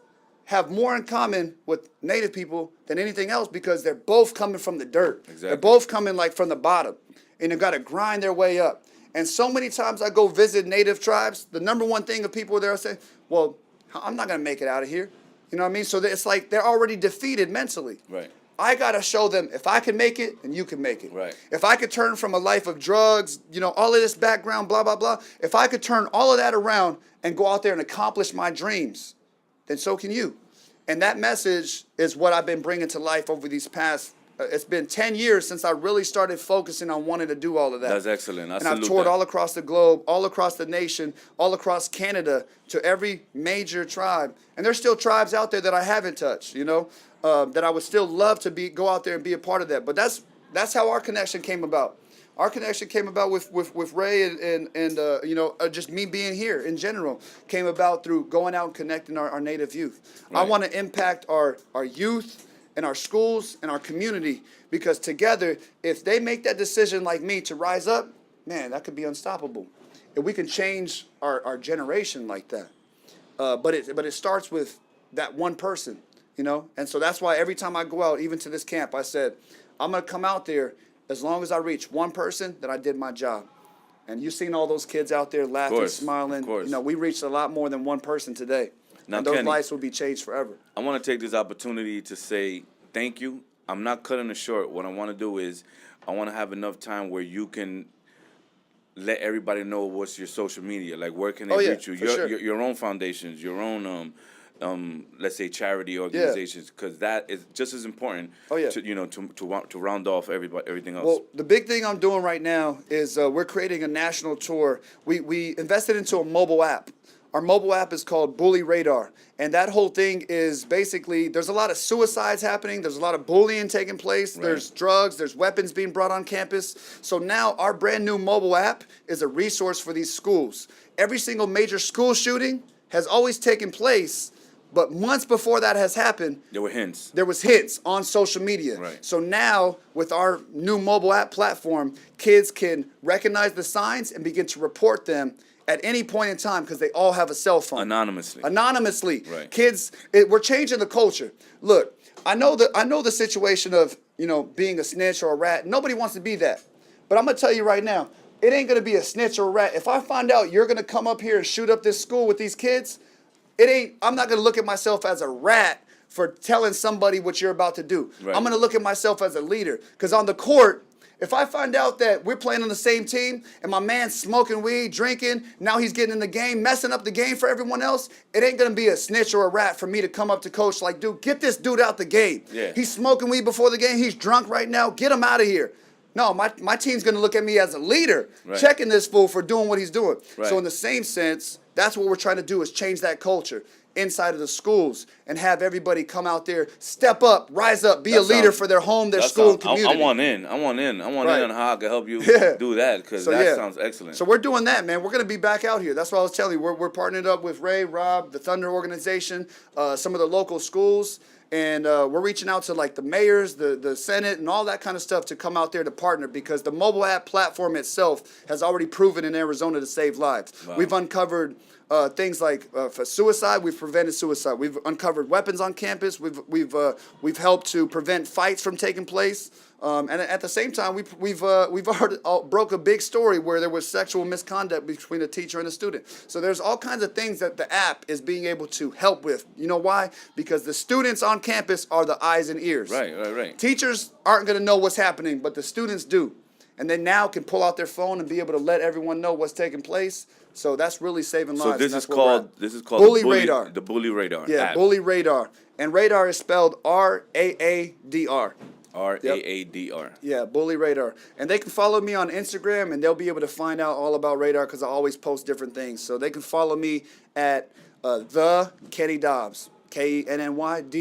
[SPEAKER 4] have more in common with native people than anything else, because they're both coming from the dirt.
[SPEAKER 3] Exactly.
[SPEAKER 4] They're both coming like from the bottom, and they've got to grind their way up. And so many times I go visit native tribes, the number 1 thing of people there say, well, I'm not going to make it out of here. You know what I mean? So it's like they're already defeated mentally.
[SPEAKER 3] Right.
[SPEAKER 4] I got to show them, if I can make it, then you can make it.
[SPEAKER 3] Right.
[SPEAKER 4] If I could turn from a life of drugs, all of this background, blah, blah, blah. If I could turn all of that around and go out there and accomplish my dreams, then so can you. And that message is what I've been bringing to life over these past. It's been 10 years since I really started focusing on wanting to do all of that.
[SPEAKER 3] That's excellent.
[SPEAKER 4] And I've toured all across the globe, all across the nation, all across Canada, to every major tribe. And there's still tribes out there that I haven't touched, that I would still love to go out there and be a part of that. But that's how our connection came about. Our connection came about with Ray and just me being here in general, came about through going out and connecting our native youth.
[SPEAKER 3] Right.
[SPEAKER 4] I want to impact our youth and our schools and our community, because together, if they make that decision like me to rise up, man, that could be unstoppable. If we can change our generation like that. But it starts with that one person, And so that's why every time I go out, even to this camp, I said, I'm going to come out there. As long as I reach one person, then I did my job. And you've seen all those kids out there laughing, smiling.
[SPEAKER 3] Of course.
[SPEAKER 4] We reached a lot more than one person today.
[SPEAKER 3] Now,
[SPEAKER 4] and those
[SPEAKER 3] Kenny,
[SPEAKER 4] lives will be changed forever.
[SPEAKER 3] I want to take this opportunity to say thank you. I'm not cutting it short. What I want to do is I want to have enough time where you can let everybody know what's your social media. Like, where can they reach you? Your own foundations, your own let's say charity organizations, because that is just as important. To round off everything else.
[SPEAKER 4] Well, the big thing I'm doing right now is we're creating a national tour. We invested into a mobile app. Our mobile app is called Bully Radar, and that whole thing is basically, there's a lot of suicides happening, there's a lot of bullying taking place, There's drugs, there's weapons being brought on campus. So now our brand new mobile app is a resource for these schools. Every single major school shooting has always taken place, but months before that has happened,
[SPEAKER 3] there were hints.
[SPEAKER 4] There was hints on social media.
[SPEAKER 3] Right.
[SPEAKER 4] So now, with our new mobile app platform, kids can recognize the signs and begin to report them at any point in time, because they all have a cell phone. Anonymously.
[SPEAKER 3] Right.
[SPEAKER 4] Kids, we're changing the culture. Look, I know the situation of, being a snitch or a rat. Nobody wants to be that. But I'm going to tell you right now, it ain't going to be a snitch or a rat. If I find out you're going to come up here and shoot up this school with these kids, I'm not going to look at myself as a rat for telling somebody what you're about to do.
[SPEAKER 3] Right.
[SPEAKER 4] I'm going to look at myself as a leader. Because on the court, if I find out that we're playing on the same team and my man's smoking weed, drinking, now he's getting in the game, messing up the game for everyone else, it ain't going to be a snitch or a rat for me to come up to coach like, dude, get this dude out the game.
[SPEAKER 3] Yeah.
[SPEAKER 4] He's smoking weed before the game. He's drunk right now. Get him out of here. No, my team's going to look at me as a leader, checking this fool for doing what he's doing.
[SPEAKER 3] Right.
[SPEAKER 4] So in the same sense, that's what we're trying to do, is change that culture inside of the schools and have everybody come out there, step up, rise up, be a leader for their home, their school, and community.
[SPEAKER 3] I want in on how I can help you do that, because sounds excellent.
[SPEAKER 4] So we're doing that, man. We're going to be back out here. That's what I was telling you. We're partnered up with Ray, Rob, the Thunder organization, some of the local schools, and we're reaching out to like the mayors, the Senate, and all that kind of stuff to come out there to partner, because the mobile app platform itself has already proven in Arizona to save lives.
[SPEAKER 3] Wow.
[SPEAKER 4] We've uncovered things like for suicide. We've prevented suicide. We've uncovered weapons on campus. We've helped to prevent fights from taking place. And at the same time, we've already broke a big story where there was sexual misconduct between a teacher and a student. So there's all kinds of things that the app is being able to help with. You know why? Because the students on campus are the eyes and ears.
[SPEAKER 3] Right.
[SPEAKER 4] Teachers aren't going to know what's happening, but the students do. And they now can pull out their phone and be able to let everyone know what's taking place. So that's really saving lives.
[SPEAKER 3] So this is called
[SPEAKER 4] Bully Radar.
[SPEAKER 3] The Bully Radar.
[SPEAKER 4] Yeah,
[SPEAKER 3] app.
[SPEAKER 4] Bully Radar. And radar is spelled R-A-A-D-R.
[SPEAKER 3] R-A-A-D-R.
[SPEAKER 4] Yeah, Bully Radar. And they can follow me on Instagram, and they'll be able to find out all about Radar, because I always post different things. So they can follow me at the Kenny Dobbs, Kennydobbs.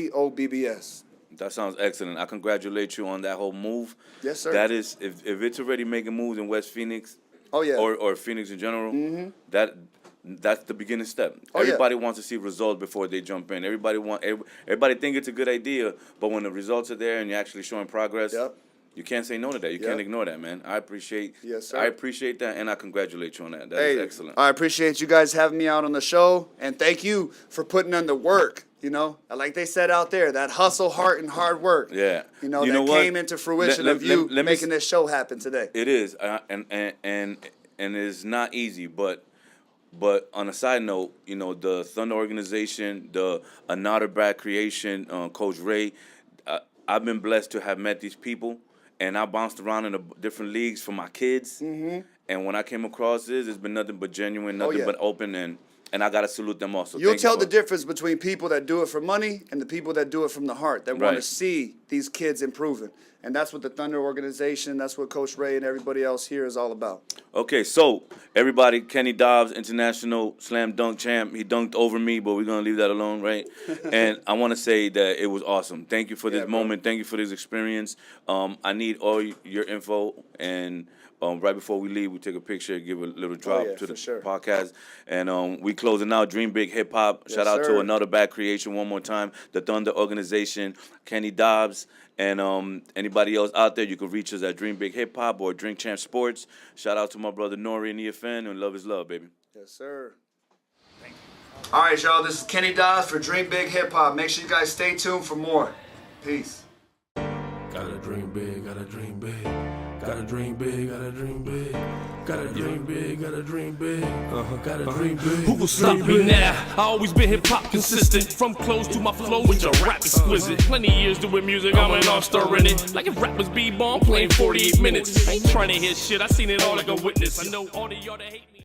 [SPEAKER 3] That sounds excellent. I congratulate you on that whole move.
[SPEAKER 4] Yes, sir.
[SPEAKER 3] That is, if it's already making moves in West Phoenix, or Phoenix in general, that's the beginning step. Everybody wants to see results before they jump in. Everybody think it's a good idea, but when the results are there and you're actually showing progress, you can't say no to that. You can't ignore that, man. I appreciate that, and I congratulate you on that. That is excellent.
[SPEAKER 4] I appreciate you guys having me out on the show, and thank you for putting in the work. Like they said out there, that hustle, heart, and hard work.
[SPEAKER 3] Yeah.
[SPEAKER 4] That came into fruition making this show happen today.
[SPEAKER 3] It is, and it's not easy, but on a side note, the Thunder organization, the Another Bad Creation, Coach Ray, I've been blessed to have met these people, and I bounced around in the different leagues for my kids. Mm-hmm. And when I came across this, it's been nothing but genuine, nothing but open, and And I gotta salute them also.
[SPEAKER 4] You'll
[SPEAKER 3] Thank you
[SPEAKER 4] tell
[SPEAKER 3] for
[SPEAKER 4] the difference between people that do it for money and the people that do it from the heart, that want
[SPEAKER 3] Right.
[SPEAKER 4] to see these kids improving. And that's what the Thunder organization, that's what Coach Ray and everybody else here is all about.
[SPEAKER 3] Okay, so everybody, Kenny Dobbs, international slam dunk champ. He dunked over me, but we're gonna leave that alone, right? And I want to say that it was awesome. Thank you for this
[SPEAKER 4] Yeah, bro.
[SPEAKER 3] moment. Thank you for this experience. I need all your info, and right before we leave, we take a picture, give a little drop
[SPEAKER 4] yeah,
[SPEAKER 3] to the
[SPEAKER 4] for sure.
[SPEAKER 3] podcast, and we closing out Dream Big Hip Hop.
[SPEAKER 4] Yes,
[SPEAKER 3] Shout out
[SPEAKER 4] sir.
[SPEAKER 3] to another bad creation one more time, the Thunder organization, Kenny Dobbs. And anybody else out there, you can reach us at Dream Big Hip Hop or Drink Champ Sports. Shout out to my brother Nori and EFN, and love is love, baby.
[SPEAKER 4] Yes, sir. All right, y'all. This is Kenny Dobbs for Dream Big Hip Hop. Make sure you guys stay tuned for more. Peace.
[SPEAKER 1] Gotta dream big, gotta dream big. Gotta dream big, gotta dream big. Gotta dream big, gotta dream big. Gotta dream big.
[SPEAKER 2] Who will stop me now? I always been hip-hop consistent. From clothes to my flow, which are rap exquisite. Plenty years doing music, I'm an all-star in it. Like if rappers be bomb, playing 48 minutes. I ain't trying to hear shit, I seen it all like a witness. I know all of y'all that hate me.